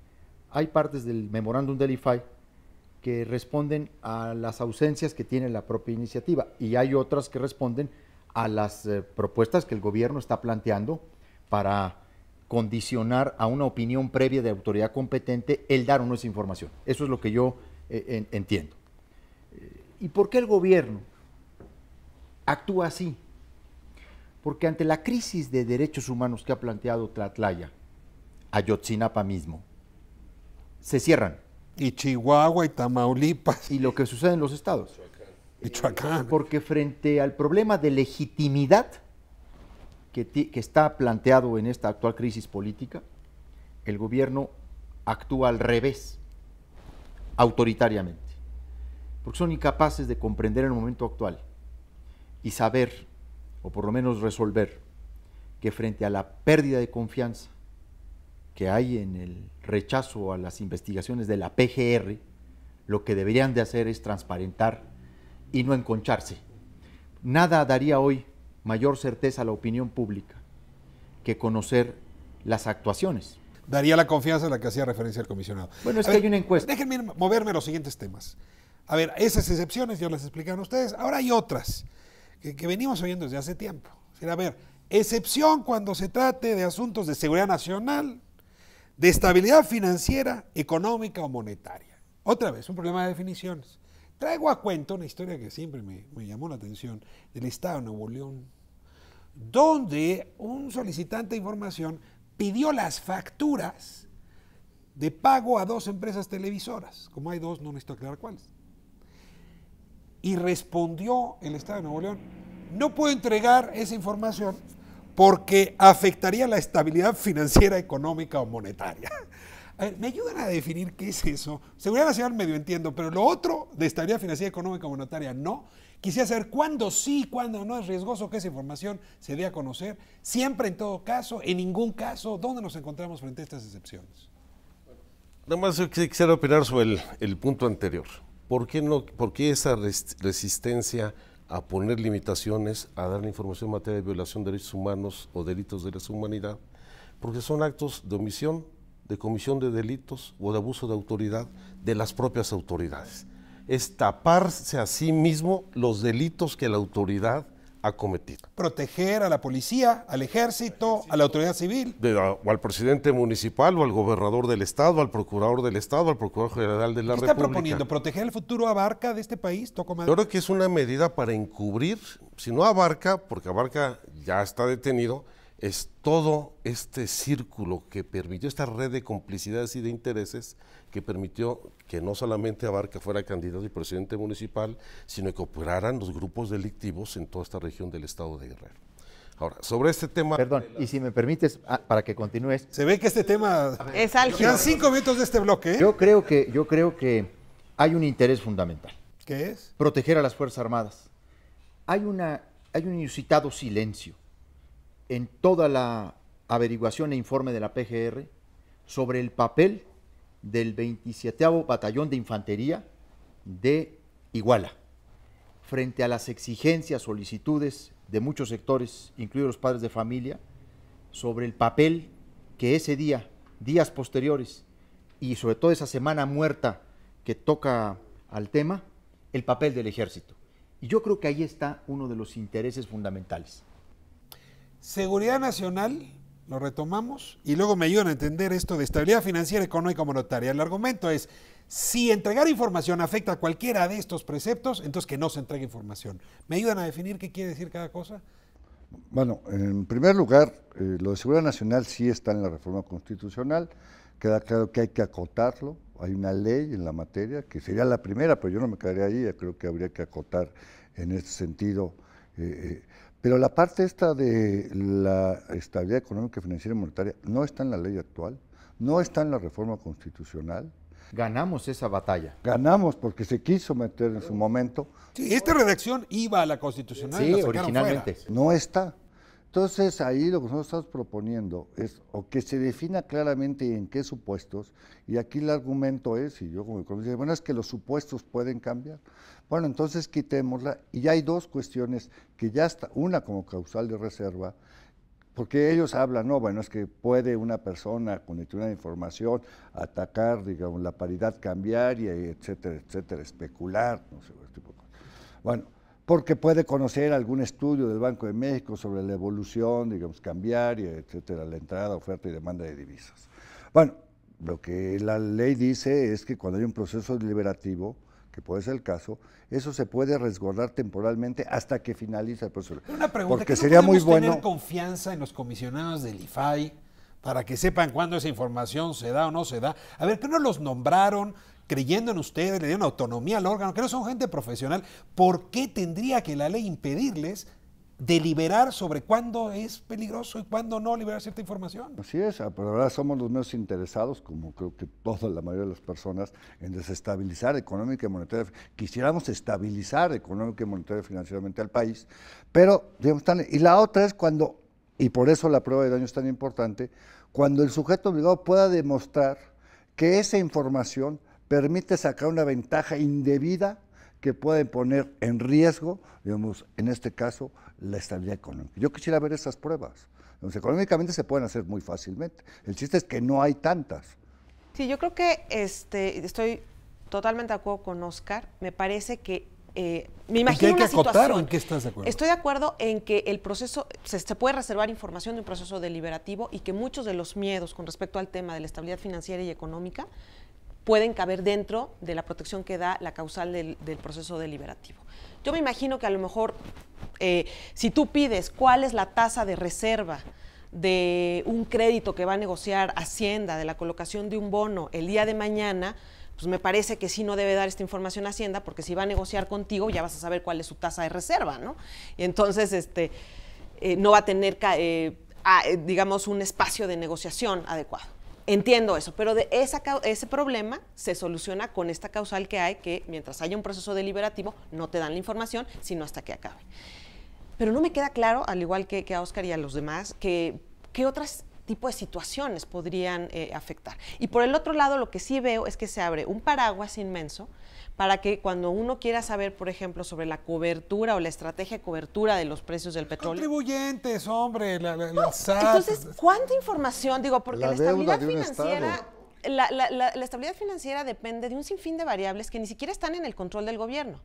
Speaker 5: hay partes del memorándum del IFAI que responden a las ausencias que tiene la propia iniciativa y hay otras que responden a las propuestas que el gobierno está planteando para condicionar a una opinión previa de autoridad competente el dar o no esa información. Eso es lo que yo entiendo. ¿Y por qué el gobierno actúa así? Porque ante la crisis de derechos humanos que ha planteado Tlatlaya, Ayotzinapa mismo, se cierran.
Speaker 1: Y Chihuahua y Tamaulipas.
Speaker 5: Y lo que sucede en los estados.
Speaker 1: Michoacán.
Speaker 5: Porque frente al problema de legitimidad que está planteado en esta actual crisis política, el gobierno actúa al revés, autoritariamente, porque son incapaces de comprender el momento actual y saber, o por lo menos resolver, que frente a la pérdida de confianza que hay en el rechazo a las investigaciones de la PGR, lo que deberían de hacer es transparentar y no enconcharse. Nada daría hoy mayor certeza a la opinión pública que conocer las actuaciones.
Speaker 1: Daría la confianza a la que hacía referencia el comisionado.
Speaker 5: Bueno, es que hay una encuesta.
Speaker 1: Déjenme moverme a los siguientes temas. A ver, esas excepciones ya las explicaron ustedes. Ahora hay otras que venimos oyendo desde hace tiempo. Es decir, a ver, excepción cuando se trate de asuntos de seguridad nacional, de estabilidad financiera, económica o monetaria. Otra vez, un problema de definiciones. Traigo a cuento una historia que siempre me llamó la atención del Estado de Nuevo León, donde un solicitante de información pidió las facturas de pago a 2 empresas televisoras. Como hay 2, no necesito aclarar cuáles. Y respondió el Estado de Nuevo León, no puedo entregar esa información porque afectaría la estabilidad financiera, económica o monetaria. A ver, ¿me ayudan a definir qué es eso? Seguridad nacional medio entiendo, pero lo otro de estabilidad financiera, económica o monetaria no. Quisiera saber cuándo sí, cuándo no es riesgoso que esa información se dé a conocer. Siempre, en todo caso, en ningún caso, ¿dónde nos encontramos frente a estas excepciones?
Speaker 4: Nada más yo quisiera opinar sobre el punto anterior. ¿Por qué esa resistencia a poner limitaciones, a dar la información en materia de violación de derechos humanos o delitos de lesa humanidad? Porque son actos de omisión, de comisión de delitos o de abuso de autoridad de las propias autoridades. Es taparse a sí mismo los delitos que la autoridad ha cometido.
Speaker 1: Proteger a la policía, al ejército, a la autoridad civil.
Speaker 4: O al presidente municipal, o al gobernador del estado, al procurador del estado, al procurador general de la
Speaker 1: ¿Qué está proponiendo? ¿Proteger el futuro Abarca de este país?
Speaker 4: Yo creo que es una medida para encubrir, si no Abarca, porque Abarca ya está detenido, es todo este círculo que permitió, esta red de complicidades y de intereses que permitió que no solamente Abarca fuera candidato y presidente municipal, sino que operaran los grupos delictivos en toda esta región del estado de Guerrero. Ahora, sobre este tema...
Speaker 5: Perdón, y si me permites, para que continúes.
Speaker 1: Se ve que este tema...
Speaker 3: Es álgido.
Speaker 1: Quedan 5 minutos de este bloque, ¿eh?
Speaker 5: Yo creo que hay un interés fundamental.
Speaker 1: ¿Qué es?
Speaker 5: Proteger a las Fuerzas Armadas. Hay un inusitado silencio en toda la averiguación e informe de la PGR sobre el papel del 27º Batallón de Infantería de Iguala frente a las exigencias, solicitudes de muchos sectores, incluidos los padres de familia, sobre el papel que ese día, días posteriores y sobre todo esa semana muerta que toca al tema, el papel del ejército. Y yo creo que ahí está uno de los intereses fundamentales.
Speaker 1: Seguridad nacional, lo retomamos, y luego me ayudan a entender esto de estabilidad financiera, económica y monetaria. El argumento es, si entregar información afecta a cualquiera de estos preceptos, entonces que no se entregue información. ¿Me ayudan a definir qué quiere decir cada cosa?
Speaker 2: Bueno, en primer lugar, lo de seguridad nacional sí está en la reforma constitucional, queda claro que hay que acotarlo, hay una ley en la materia, que sería la primera, pero yo no me quedaría ahí, yo creo que habría que acotar en este sentido. Pero la parte esta de la estabilidad económica, financiera y monetaria no está en la ley actual, no está en la reforma constitucional.
Speaker 5: Ganamos esa batalla.
Speaker 2: Ganamos porque se quiso meter en su momento.
Speaker 1: Sí, esta redacción iba a la constitucional y la
Speaker 5: Sí,
Speaker 1: sacaron
Speaker 5: originalmente.
Speaker 1: fuera.
Speaker 2: No está. Entonces ahí lo que nosotros estamos proponiendo es o que se defina claramente en qué supuestos, y aquí el argumento es, y yo como economista, bueno, es que los supuestos pueden cambiar. Bueno, entonces quitémosla, y ya hay dos cuestiones que ya está, una como causal de reserva, porque ellos hablan, no, bueno, es que puede una persona con determinada información atacar, digamos, la paridad cambiaria, etcétera, etcétera, especular, no sé, este tipo de cosas. Bueno, porque puede conocer algún estudio del Banco de México sobre la evolución, digamos, cambiaria, etcétera, la entrada, oferta y demanda de divisas. Bueno, lo que la ley dice es que cuando hay un proceso deliberativo, que puede ser el caso, eso se puede resguardar temporalmente hasta que finalice el proceso.
Speaker 1: Una pregunta,
Speaker 2: porque
Speaker 1: ¿que no
Speaker 2: sería muy
Speaker 1: podemos tener
Speaker 2: bueno
Speaker 1: confianza en los comisionados del IFAI para que sepan cuándo esa información se da o no se da? A ver, ¿qué no los nombraron creyendo en ustedes, le dieron autonomía al órgano, que no son gente profesional? ¿Por qué tendría que la ley impedirles deliberar sobre cuándo es peligroso y cuándo no liberar cierta información?
Speaker 2: Así es, pero ahora somos los menos interesados, como creo que toda la mayoría de las personas, en desestabilizar económica y monetaria. Quisiéramos estabilizar económica y monetaria y financieramente al país, pero, digamos, y la otra es cuando, y por eso la prueba de daño es tan importante, cuando el sujeto obligado pueda demostrar que esa información permite sacar una ventaja indebida que puede poner en riesgo, digamos, en este caso, la estabilidad económica. Yo quisiera ver esas pruebas. Entonces, económicamente se pueden hacer muy fácilmente. El chiste es que no hay tantas.
Speaker 3: Sí, yo creo que estoy totalmente de acuerdo con Oscar. Me parece que me imagino
Speaker 1: ¿En qué hay que
Speaker 3: una
Speaker 1: acotar o
Speaker 3: situación.
Speaker 1: en qué estás de acuerdo?
Speaker 3: Estoy de acuerdo en que el proceso se puede reservar información de un proceso deliberativo y que muchos de los miedos con respecto al tema de la estabilidad financiera y económica pueden caber dentro de la protección que da la causal del proceso deliberativo. Yo me imagino que a lo mejor si tú pides cuál es la tasa de reserva de un crédito que va a negociar Hacienda, de la colocación de un bono el día de mañana, pues me parece que sí no debe dar esta información a Hacienda, porque si va a negociar contigo ya vas a saber cuál es su tasa de reserva, ¿no? Y entonces no va a tener, digamos, un espacio de negociación adecuado. Entiendo eso, pero ese problema se soluciona con esta causal que hay, que mientras haya un proceso deliberativo no te dan la información, sino hasta que acabe. Pero no me queda claro, al igual que a Oscar y a los demás, qué otros tipos de situaciones podrían afectar. Y por el otro lado, lo que sí veo es que se abre un paraguas inmenso para que cuando uno quiera saber, por ejemplo, sobre la cobertura o la estrategia de cobertura de los precios del petróleo.
Speaker 1: Contribuyentes, hombre, la SAT.
Speaker 3: Entonces, ¿cuánta información? Digo, porque la estabilidad
Speaker 2: de un
Speaker 3: financiera,
Speaker 2: Estado.
Speaker 3: la estabilidad financiera depende de un sinfín de variables que ni siquiera están en el control del gobierno.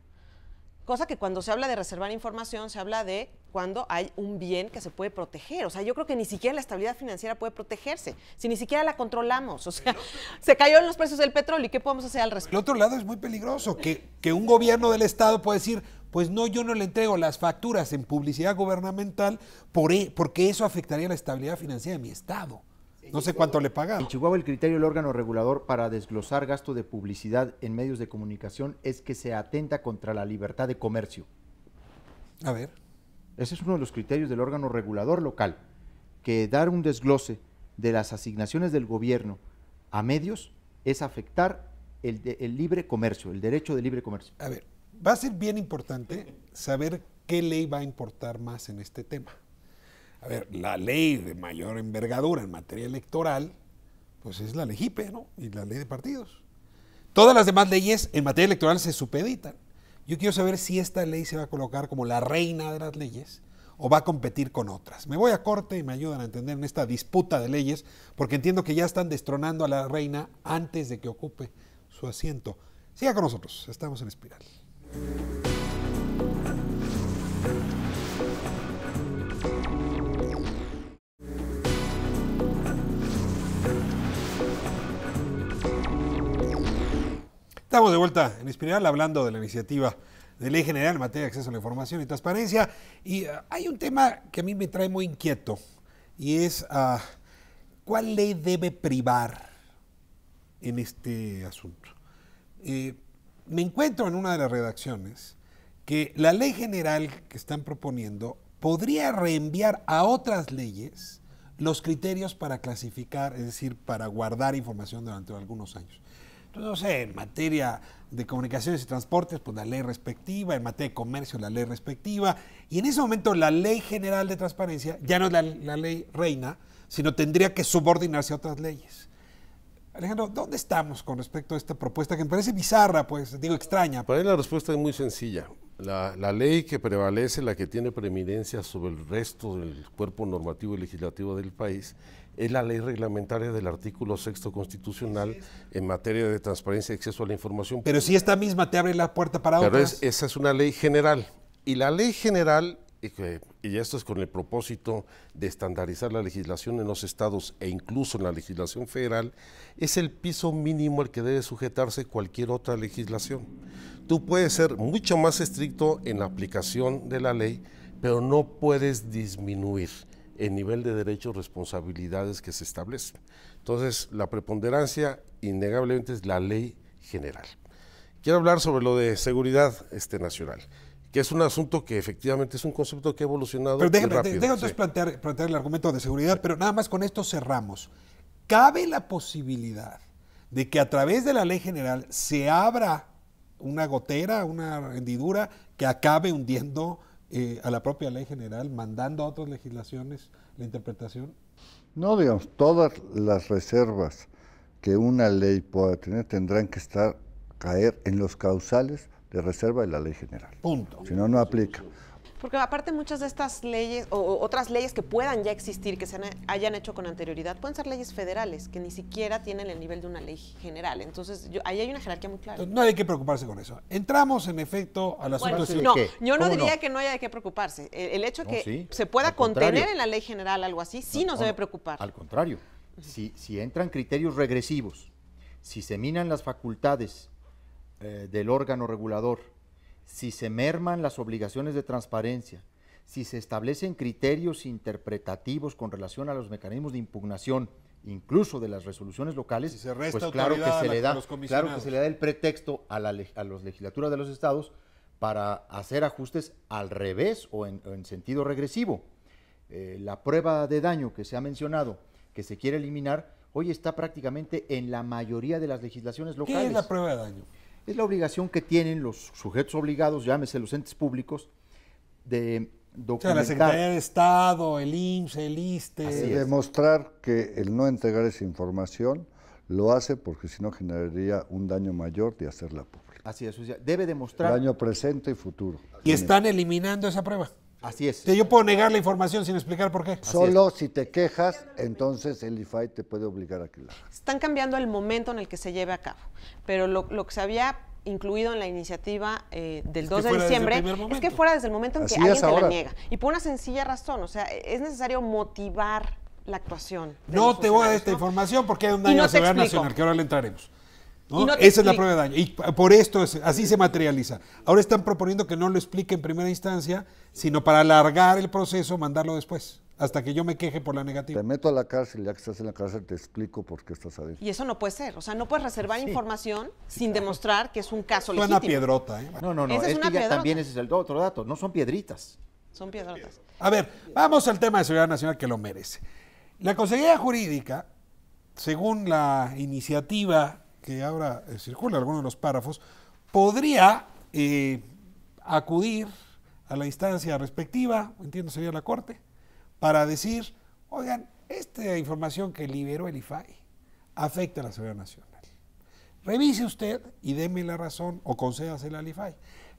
Speaker 3: Cosa que cuando se habla de reservar información, se habla de cuando hay un bien que se puede proteger. O sea, yo creo que ni siquiera la estabilidad financiera puede protegerse, si ni siquiera la controlamos. O sea, se cayó en los precios del petróleo, ¿y qué podemos hacer al
Speaker 1: El
Speaker 3: respecto?
Speaker 1: otro lado es muy peligroso, que un gobierno del Estado puede decir, pues no, yo no le entrego las facturas en publicidad gubernamental porque eso afectaría la estabilidad financiera de mi Estado. No sé cuánto le pagaron.
Speaker 5: En Chihuahua el criterio del órgano regulador para desglosar gasto de publicidad en medios de comunicación es que se atenta contra la libertad de comercio.
Speaker 1: A ver.
Speaker 5: Ese es uno de los criterios del órgano regulador local, que dar un desglose de las asignaciones del gobierno a medios es afectar el libre comercio, el derecho de libre comercio.
Speaker 1: A ver, va a ser bien importante saber qué ley va a importar más en este tema. A ver, la ley de mayor envergadura en materia electoral, pues es la ley JIPE, ¿no? Y la ley de partidos. Todas las demás leyes en materia electoral se supeditan. Yo quiero saber si esta ley se va a colocar como la reina de las leyes o va a competir con otras? Me voy a corte y me ayudan a entender en esta disputa de leyes, porque entiendo que ya están destronando a la reina antes de que ocupe su asiento. Siga con nosotros, estamos en Espiral. Estamos de vuelta en Espiral hablando de la iniciativa de Ley General en materia de acceso a la información y transparencia. Y hay un tema que a mí me trae muy inquieto y es ¿cuál ley debe privar en este asunto? Me encuentro en una de las redacciones que la Ley General que están proponiendo podría reenviar a otras leyes los criterios para clasificar, es decir, para guardar información durante algunos años. Entonces, no sé, en materia de comunicaciones y transportes, pues la ley respectiva, en materia de comercio, la ley respectiva, y en ese momento la Ley General de Transparencia ya no es la ley reina, sino tendría que subordinarse a otras leyes. Alejandro, ¿dónde estamos con respecto a esta propuesta que me parece bizarra, pues, digo, extraña?
Speaker 4: Para mí la respuesta es muy sencilla. La ley que prevalece, la que tiene preeminencia sobre el resto del cuerpo normativo y legislativo del país, es la ley reglamentaria del artículo 6º constitucional en materia de transparencia y acceso a la información.
Speaker 1: Pero si esta misma te abre la puerta para otras.
Speaker 4: Pero esa es una ley general. Y la ley general, y esto es con el propósito de estandarizar la legislación en los estados e incluso en la legislación federal, es el piso mínimo al que debe sujetarse cualquier otra legislación. Tú puedes ser mucho más estricto en la aplicación de la ley, pero no puedes disminuir el nivel de derechos, responsabilidades que se establecen. Entonces, la preponderancia innegablemente es la ley general. Quiero hablar sobre lo de seguridad nacional, que es un asunto que efectivamente es un concepto que ha evolucionado
Speaker 1: pero déjame,
Speaker 4: rápido.
Speaker 1: Déjame plantear el argumento de seguridad, pero nada más con esto cerramos. ¿Cabe la posibilidad de que a través de la ley general se abra una gotera, una hendidura que acabe hundiendo a la propia ley general, mandando a otras legislaciones la interpretación?
Speaker 2: No, digamos, todas las reservas que una ley pueda tener tendrán que caer en los causales de reserva de la ley general.
Speaker 1: Punto.
Speaker 2: Si no, no aplica.
Speaker 3: Porque aparte muchas de estas leyes o otras leyes que puedan ya existir, que se hayan hecho con anterioridad, pueden ser leyes federales, que ni siquiera tienen el nivel de una ley general. Entonces, ahí hay una jerarquía muy clara.
Speaker 1: No hay que preocuparse con eso. Entramos, en efecto, al asunto
Speaker 3: Bueno,
Speaker 1: de
Speaker 3: no, yo no diría que no haya de qué preocuparse. El hecho de que se pueda contener en la ley general algo así, sí nos debe preocupar.
Speaker 5: Al contrario, si entran criterios regresivos, si se minan las facultades del órgano regulador, si se merman las obligaciones de transparencia, si se establecen criterios interpretativos con relación a los mecanismos de impugnación, incluso de las resoluciones locales,
Speaker 1: si se resta
Speaker 5: pues claro que se le da el pretexto a las legislaturas de los estados para hacer ajustes al revés o en sentido regresivo. La prueba de daño que se ha mencionado, que se quiere eliminar, hoy está prácticamente en la mayoría de las legislaciones locales.
Speaker 1: ¿Qué es la prueba de daño?
Speaker 5: Es la obligación que tienen los sujetos obligados, llámese los entes públicos, de documentar.
Speaker 1: O sea, la Secretaría de Estado, el IMSS, el ISSSTE.
Speaker 2: Demostrar que el no entregar esa información lo hace porque si no generaría un daño mayor de hacerla pública.
Speaker 5: Así es, o sea, debe demostrar.
Speaker 2: Daño presente y futuro.
Speaker 1: Y están eliminando esa prueba.
Speaker 5: Así es.
Speaker 1: O sea, yo puedo negar la información sin explicar por qué.
Speaker 2: Solo si te quejas, entonces el IFAI te puede obligar a que la hagas.
Speaker 3: Están cambiando el momento en el que se lleve a cabo, pero lo que se había incluido en la iniciativa del 2 de diciembre es que fuera desde el momento en que alguien te la niega. Y por una sencilla razón, o sea, es necesario motivar la actuación.
Speaker 1: No te voy a dar esta información porque hay un daño a la seguridad nacional, que ahora le entraremos. ¿no? Esa es la prueba de daño. Y por esto así se materializa. Ahora están proponiendo que no lo explique en primera instancia, sino para alargar el proceso, mandarlo después, hasta que yo me queje por la negativa.
Speaker 2: Te meto a la cárcel, ya que estás en la cárcel te explico por qué estás adentro.
Speaker 3: Y eso no puede ser. O sea, no puedes reservar información sin demostrar que es un caso
Speaker 1: legítimo.
Speaker 3: legítimo.
Speaker 1: Suena piedrota, ¿eh?
Speaker 5: No, es que ya también ese es el otro dato. No son piedritas.
Speaker 3: Son piedrotas.
Speaker 1: A ver, vamos al tema de seguridad nacional que lo merece. La Consejería Jurídica, según la iniciativa que ahora circula en algunos de los párrafos, podría acudir a la instancia respectiva, entiendo sería la Corte, para decir, oigan, esta información que liberó el IFAI afecta a la seguridad nacional. Revise usted y deme la razón o concédasela al IFAI.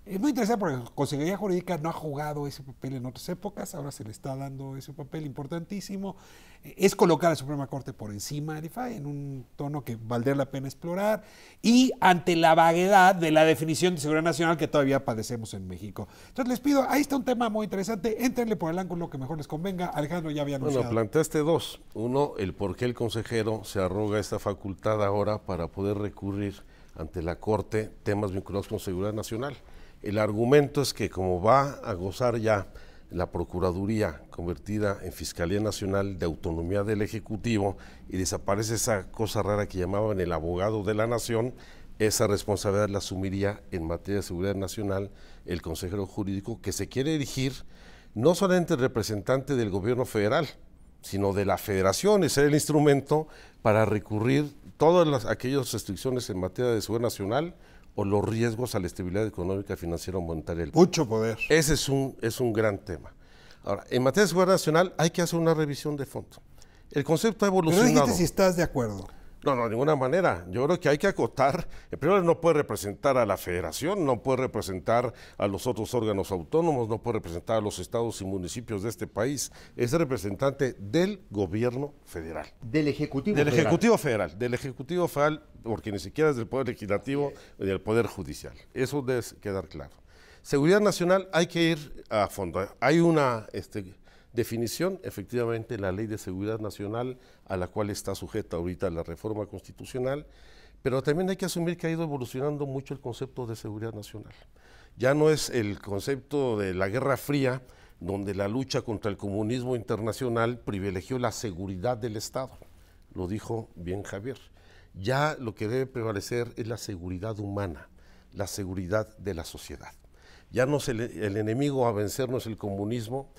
Speaker 1: Es muy interesante porque la Consejería Jurídica no ha jugado ese papel en otras épocas, ahora se le está dando ese papel importantísimo. Es colocar a la Suprema Corte por encima del IFAI en un tono que valdría la pena explorar y ante la vaguedad de la definición de seguridad nacional que todavía padecemos en México. Entonces les pido, ahí está un tema muy interesante, éntrenle por el ángulo que mejor les convenga. Alejandro ya había anunciado.
Speaker 4: Bueno, planteaste dos. Uno, el por qué el consejero se arroga esta facultad ahora para poder recurrir ante la Corte temas vinculados con seguridad nacional. El argumento es que como va a gozar ya la Procuraduría convertida en Fiscalía Nacional de autonomía del Ejecutivo y desaparece esa cosa rara que llamaban el abogado de la nación, esa responsabilidad la asumiría en materia de seguridad nacional el consejero jurídico que se quiere erigir no solamente el representante del gobierno federal, sino de la federación, y ser el instrumento para recurrir todas aquellas restricciones en materia de seguridad nacional o los riesgos a la estabilidad económica, financiera o monetaria del país.
Speaker 1: Mucho poder.
Speaker 4: Ese es un gran tema. Ahora, en materia de seguridad nacional hay que hacer una revisión de fondo. El concepto ha evolucionado.
Speaker 1: Pero dijiste si estás de acuerdo.
Speaker 4: No, de ninguna manera. Yo creo que hay que acotar. Primero, no puede representar a la federación, no puede representar a los otros órganos autónomos, no puede representar a los estados y municipios de este país. Es representante del gobierno federal.
Speaker 5: Del Ejecutivo
Speaker 4: Del
Speaker 5: Federal.
Speaker 4: Del Ejecutivo Federal, porque ni siquiera es del Poder Legislativo ni del Poder Judicial. Eso debe quedar claro. Seguridad nacional hay que ir a fondo. Hay una definición, efectivamente, la Ley de Seguridad Nacional, a la cual está sujeta ahorita la reforma constitucional, pero también hay que asumir que ha ido evolucionando mucho el concepto de seguridad nacional. Ya no es el concepto de la Guerra Fría, donde la lucha contra el comunismo internacional privilegió la seguridad del Estado, lo dijo bien Javier. Ya lo que debe prevalecer es la seguridad humana, la seguridad de la sociedad. Ya no es el enemigo a vencer no es el comunismo,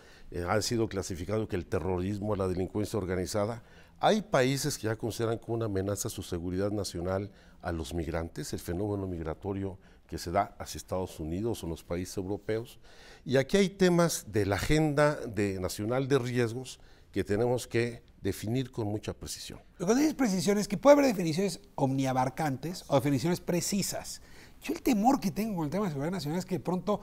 Speaker 4: ha sido clasificado que el terrorismo, la delincuencia organizada. Hay países que ya consideran como una amenaza a su seguridad nacional a los migrantes, el fenómeno migratorio que se da hacia Estados Unidos o los países europeos. Y aquí hay temas de la agenda nacional de riesgos que tenemos que definir con mucha precisión.
Speaker 1: Lo que dices precisión es que puede haber definiciones omniabarcantes o definiciones precisas. Yo el temor que tengo con el tema de seguridad nacional es que de pronto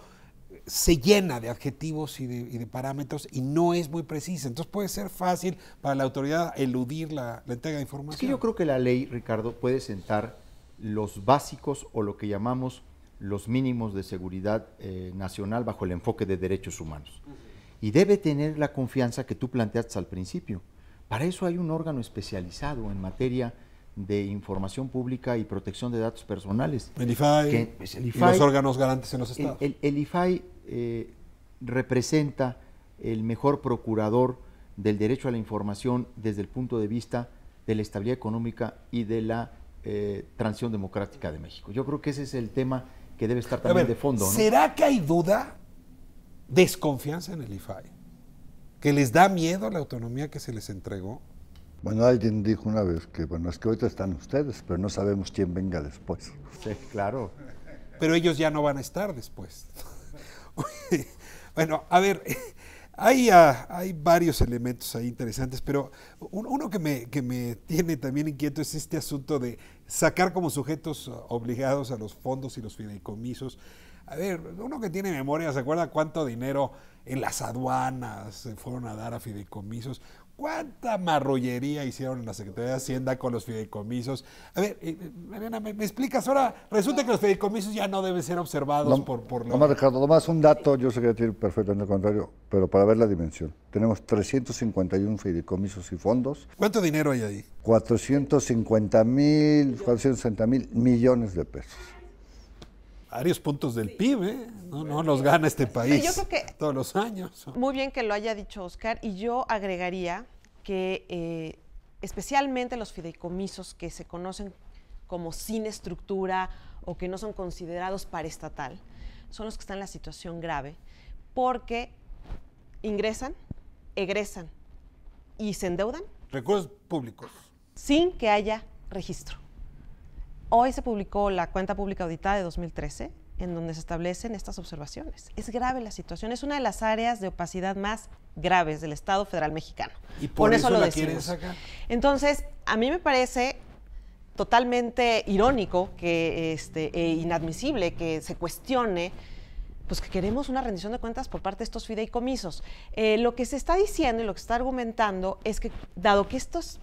Speaker 1: se llena de adjetivos y de parámetros y no es muy precisa. Entonces puede ser fácil para la autoridad eludir la entrega de información.
Speaker 5: Es que yo creo que la ley, Ricardo, puede sentar los básicos o lo que llamamos los mínimos de seguridad nacional bajo el enfoque de derechos humanos. Y debe tener la confianza que tú planteaste al principio. Para eso hay un órgano especializado en materia de información pública y protección de datos personales.
Speaker 1: El IFAI, y los órganos garantes en los estados.
Speaker 5: El IFAI representa el mejor procurador del derecho a la información desde el punto de vista de la estabilidad económica y de la transición democrática de México. Yo creo que ese es el tema que debe estar también de fondo, ¿no?
Speaker 1: ¿Será que hay duda, desconfianza en el IFAI? ¿Que les da miedo la autonomía que se les entregó?
Speaker 2: Bueno, alguien dijo una vez que, bueno, es que ahorita están ustedes, pero no sabemos quién venga después.
Speaker 5: Sí, claro.
Speaker 1: Pero ellos ya no van a estar después. Bueno, a ver, hay varios elementos ahí interesantes, pero uno que me tiene también inquieto es este asunto de sacar como sujetos obligados a los fondos y los fideicomisos. A ver, uno que tiene memoria, ¿se acuerda cuánto dinero en las aduanas se fueron a dar a fideicomisos? ¿Cuánta marrullería hicieron en la Secretaría de Hacienda con los fideicomisos? A ver, Mariana, ¿me explicas? Ahora resulta que los fideicomisos ya no deben ser observados por la...
Speaker 2: Nomás, Ricardo, nomás un dato, yo sé que tiene perfectamente el contrario, pero para ver la dimensión. Tenemos 351 fideicomisos y fondos.
Speaker 1: ¿Cuánto dinero hay ahí?
Speaker 2: 460 mil millones de pesos.
Speaker 1: Varios puntos del PIB, ¿eh? No nos gana este país
Speaker 3: yo creo que
Speaker 1: todos los años.
Speaker 3: Muy bien que lo haya dicho Oscar, y yo agregaría que especialmente los fideicomisos que se conocen como sin estructura o que no son considerados paraestatal, son los que están en la situación grave, porque ingresan, egresan y se endeudan.
Speaker 1: Recursos públicos.
Speaker 3: Sin que haya registro. Hoy se publicó la cuenta pública auditada de 2013, en donde se establecen estas observaciones. Es grave la situación, es una de las áreas de opacidad más graves del Estado Federal Mexicano.
Speaker 1: Y por eso
Speaker 3: lo
Speaker 1: la
Speaker 3: decimos.
Speaker 1: quieren sacar.
Speaker 3: Entonces, a mí me parece totalmente irónico e inadmisible que se cuestione pues que queremos una rendición de cuentas por parte de estos fideicomisos. Lo que se está diciendo y lo que se está argumentando es que, dado que estas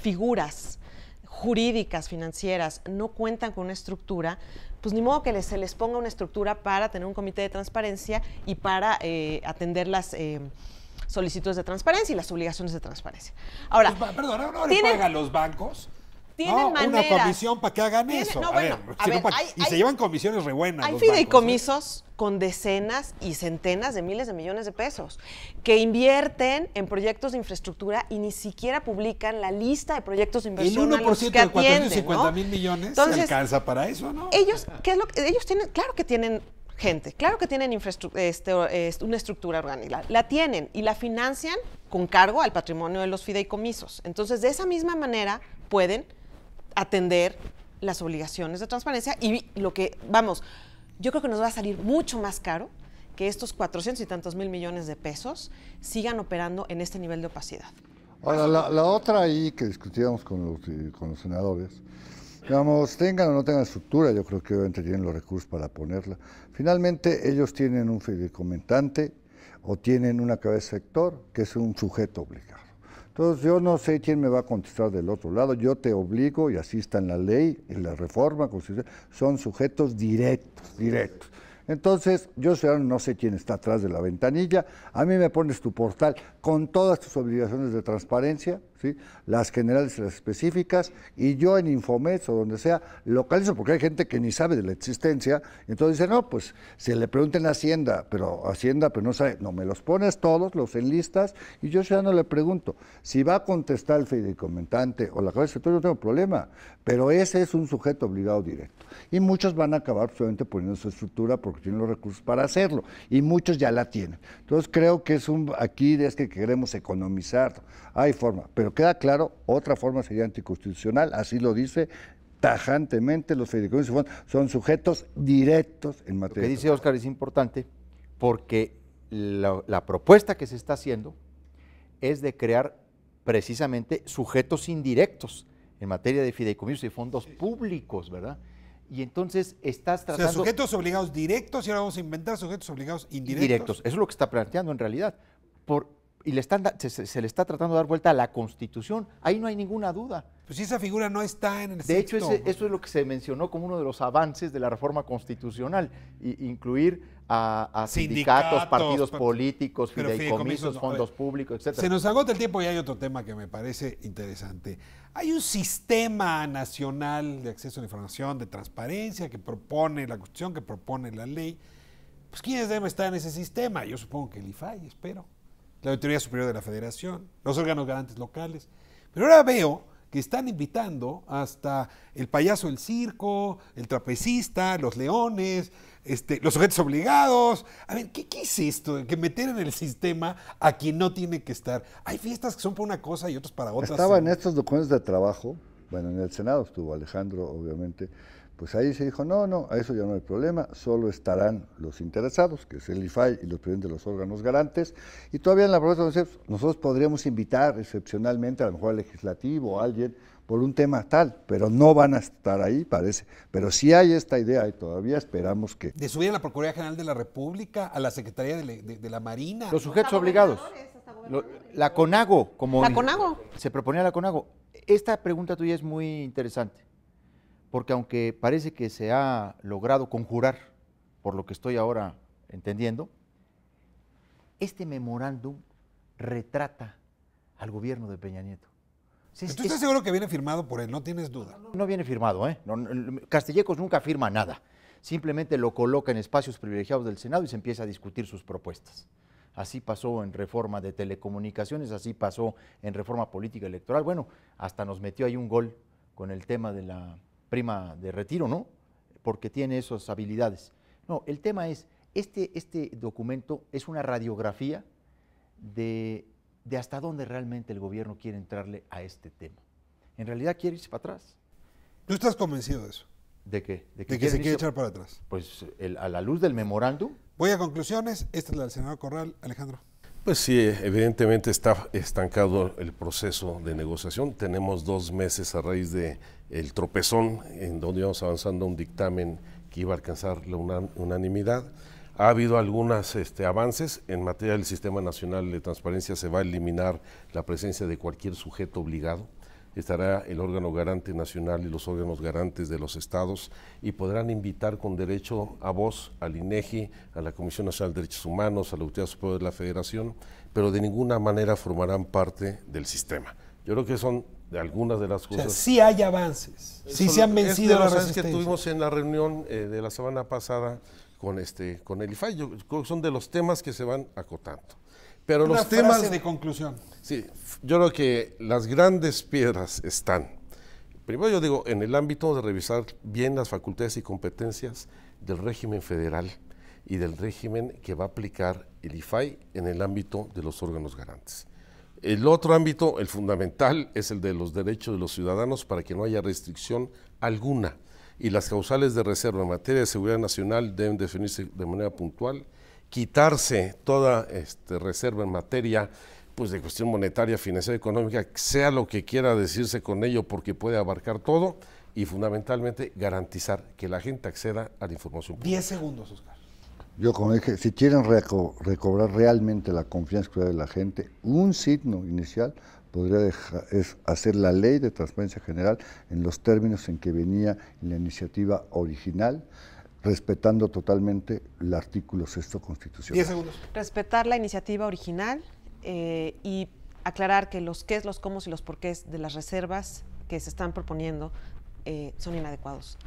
Speaker 3: figuras jurídicas, financieras, no cuentan con una estructura, pues ni modo que se les ponga una estructura para tener un comité de transparencia y para atender las solicitudes de transparencia y las obligaciones de transparencia. Ahora,
Speaker 1: pues, perdón, ¿no le pagan los bancos?
Speaker 3: Tienen maneras.
Speaker 1: Una comisión para que hagan eso.
Speaker 3: No,
Speaker 1: a ver, y se llevan comisiones re buenas.
Speaker 3: Hay
Speaker 1: los
Speaker 3: fideicomisos bancos, con decenas y centenas de miles de millones de pesos que invierten en proyectos de infraestructura y ni siquiera publican la lista de proyectos de inversión.
Speaker 1: El 1%
Speaker 3: que
Speaker 1: de 450
Speaker 3: ¿no?
Speaker 1: mil millones
Speaker 3: Entonces,
Speaker 1: se alcanza para eso, ¿no?
Speaker 3: Ellos, ¿qué es lo que ellos tienen? Claro que tienen gente, claro que tienen una estructura orgánica, la tienen y la financian con cargo al patrimonio de los fideicomisos. Entonces, de esa misma manera pueden atender las obligaciones de transparencia y lo que, vamos, yo creo que nos va a salir mucho más caro que estos 400 y tantos mil millones de pesos sigan operando en este nivel de opacidad.
Speaker 2: Ahora, la otra ahí que discutíamos con los senadores, digamos, tengan o no tengan estructura, yo creo que obviamente tienen los recursos para ponerla. Finalmente, ellos tienen un fideicomentante o tienen una cabeza de sector que es un sujeto obligado. Entonces, yo no sé quién me va a contestar del otro lado, yo te obligo, y así está en la ley, en la reforma constitucional, son sujetos directos. Entonces, yo ciudadano no sé quién está atrás de la ventanilla, a mí me pones tu portal con todas tus obligaciones de transparencia, ¿sí? Las generales y las específicas, y yo en Infomex o donde sea, localizo, porque hay gente que ni sabe de la existencia, y entonces dice, no, pues, se le pregunten a Hacienda, pero no sabe, no, me los pones todos, los enlistas, y yo ciudadano le pregunto, si va a contestar el fideicomentante o la cabeza de sector, yo no tengo problema, pero ese es un sujeto obligado directo, y muchos van a acabar solamente poniendo su estructura porque tienen los recursos para hacerlo, y muchos ya la tienen. Entonces creo que aquí es que queremos economizar, hay forma, pero queda claro, otra forma sería anticonstitucional, así lo dice tajantemente, los fideicomisos son sujetos directos en materia.
Speaker 5: Lo que dice Óscar es importante porque la propuesta que se está haciendo es de crear precisamente sujetos indirectos en materia de fideicomisos y fondos públicos, ¿verdad? Y entonces estás tratando...
Speaker 1: O sea, sujetos obligados directos y ahora vamos a inventar sujetos obligados indirectos.
Speaker 5: Eso es lo que está planteando en realidad. Y se le está tratando de dar vuelta a la Constitución. Ahí no hay ninguna duda.
Speaker 1: Pues si esa figura no está en el
Speaker 5: De hecho, eso es lo que se mencionó como uno de los avances de la reforma constitucional, incluir a sindicatos, partidos políticos, fideicomisos, fondos públicos, etc.
Speaker 1: Se nos agota el tiempo y hay otro tema que me parece interesante. Hay un sistema nacional de acceso a la información, de transparencia, que propone la Constitución, que propone la ley. Pues ¿quiénes deben estar en ese sistema? Yo supongo que el IFAI, espero. La Auditoría Superior de la Federación, los órganos garantes locales. Pero ahora veo que están invitando hasta el payaso del circo, el trapecista, los leones, los sujetos obligados. A ver, ¿qué es esto? Que meter en el sistema a quien no tiene que estar. Hay fiestas que son para una cosa y otras para otra.
Speaker 2: Estaba en estos documentos de trabajo, bueno, en el Senado estuvo Alejandro, obviamente, pues ahí se dijo, no, a eso ya no hay problema, solo estarán los interesados, que es el IFAI y los presidentes de los órganos garantes, y todavía en la propuesta nosotros podríamos invitar excepcionalmente a lo mejor al legislativo o a alguien por un tema tal, pero no van a estar ahí, parece. Pero sí hay esta idea y todavía esperamos que...
Speaker 1: De subir a la Procuraduría General de la República, a la Secretaría de la Marina.
Speaker 5: Los sujetos obligados. La CONAGO, como
Speaker 3: la CONAGO.
Speaker 5: Se proponía la CONAGO. Esta pregunta tuya es muy interesante, porque aunque parece que se ha logrado conjurar, por lo que estoy ahora entendiendo, este memorándum retrata al gobierno de Peña Nieto.
Speaker 1: ¿Tú estás seguro que viene firmado por él? No tienes duda.
Speaker 5: No viene firmado, ¿eh? Castellecos nunca firma nada. Simplemente lo coloca en espacios privilegiados del Senado y se empieza a discutir sus propuestas. Así pasó en reforma de telecomunicaciones, así pasó en reforma política electoral. Bueno, hasta nos metió ahí un gol con el tema de la prima de retiro, ¿no? Porque tiene esas habilidades. No, el tema es, este documento es una radiografía de hasta dónde realmente el gobierno quiere entrarle a este tema. En realidad quiere irse para atrás.
Speaker 1: ¿Tú estás convencido de eso?
Speaker 5: ¿De qué?
Speaker 1: De que se quiere echar para atrás.
Speaker 5: Pues a la luz del memorándum.
Speaker 1: Voy a conclusiones. Esta es la del senador Corral. Alejandro.
Speaker 4: Pues sí, evidentemente está estancado el proceso de negociación. Tenemos 2 meses a raíz del tropezón en donde íbamos avanzando un dictamen que iba a alcanzar la unanimidad. Ha habido algunos avances en materia del Sistema Nacional de Transparencia. Se va a eliminar la presencia de cualquier sujeto obligado. Estará el órgano garante nacional y los órganos garantes de los estados y podrán invitar con derecho a voz al INEGI, a la Comisión Nacional de Derechos Humanos, a la Autoridad Superior de la Federación, pero de ninguna manera formarán parte del sistema. Yo creo que son de algunas de las cosas.
Speaker 1: O sea, sí hay avances, sí se han vencido las resistencias.
Speaker 4: Que tuvimos en la reunión de la semana pasada con el IFAI. Yo creo que son de los temas que se van acotando. Pero
Speaker 1: Una
Speaker 4: los temas
Speaker 1: frase de conclusión.
Speaker 4: Sí, yo creo que las grandes piedras están, primero yo digo, en el ámbito de revisar bien las facultades y competencias del régimen federal y del régimen que va a aplicar el IFAI en el ámbito de los órganos garantes. El otro ámbito, el fundamental, es el de los derechos de los ciudadanos para que no haya restricción alguna. Y las causales de reserva en materia de seguridad nacional deben definirse de manera puntual, quitarse toda reserva en materia pues, de cuestión monetaria, financiera, económica, sea lo que quiera decirse con ello porque puede abarcar todo, y fundamentalmente garantizar que la gente acceda a la información pública.
Speaker 1: 10 segundos, Oscar.
Speaker 2: Yo, como dije, si quieren recobrar realmente la confianza de la gente, un signo inicial podría es hacer la ley de transparencia general en los términos en que venía en la iniciativa original, respetando totalmente el artículo 6º constitucional.
Speaker 1: 10 segundos.
Speaker 3: Respetar la iniciativa original y aclarar que los qués, los cómo y los porqués de las reservas que se están proponiendo son inadecuados.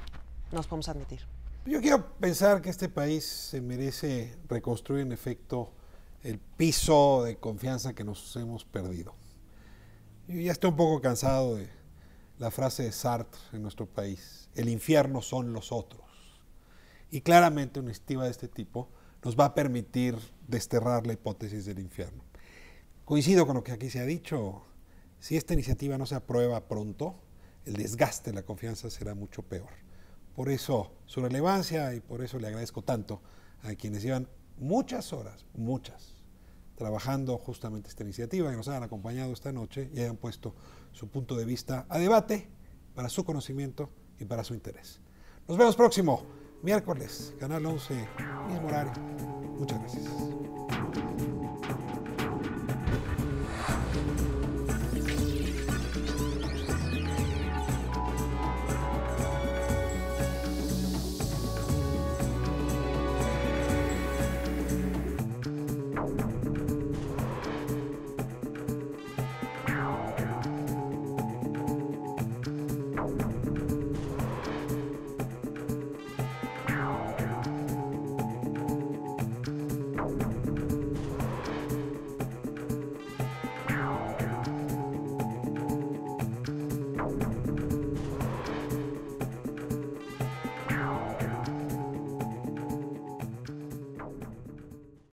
Speaker 3: No los podemos admitir.
Speaker 1: Yo quiero pensar que este país se merece reconstruir en efecto el piso de confianza que nos hemos perdido. Yo ya estoy un poco cansado de la frase de Sartre en nuestro país: el infierno son los otros. Y claramente una iniciativa de este tipo nos va a permitir desterrar la hipótesis del infierno. Coincido con lo que aquí se ha dicho: si esta iniciativa no se aprueba pronto, el desgaste de la confianza será mucho peor. Por eso su relevancia, y por eso le agradezco tanto a quienes llevan muchas horas, trabajando justamente esta iniciativa, que nos han acompañado esta noche y hayan puesto su punto de vista a debate para su conocimiento y para su interés. Nos vemos próximo miércoles, Canal 11, mismo horario. Muchas gracias.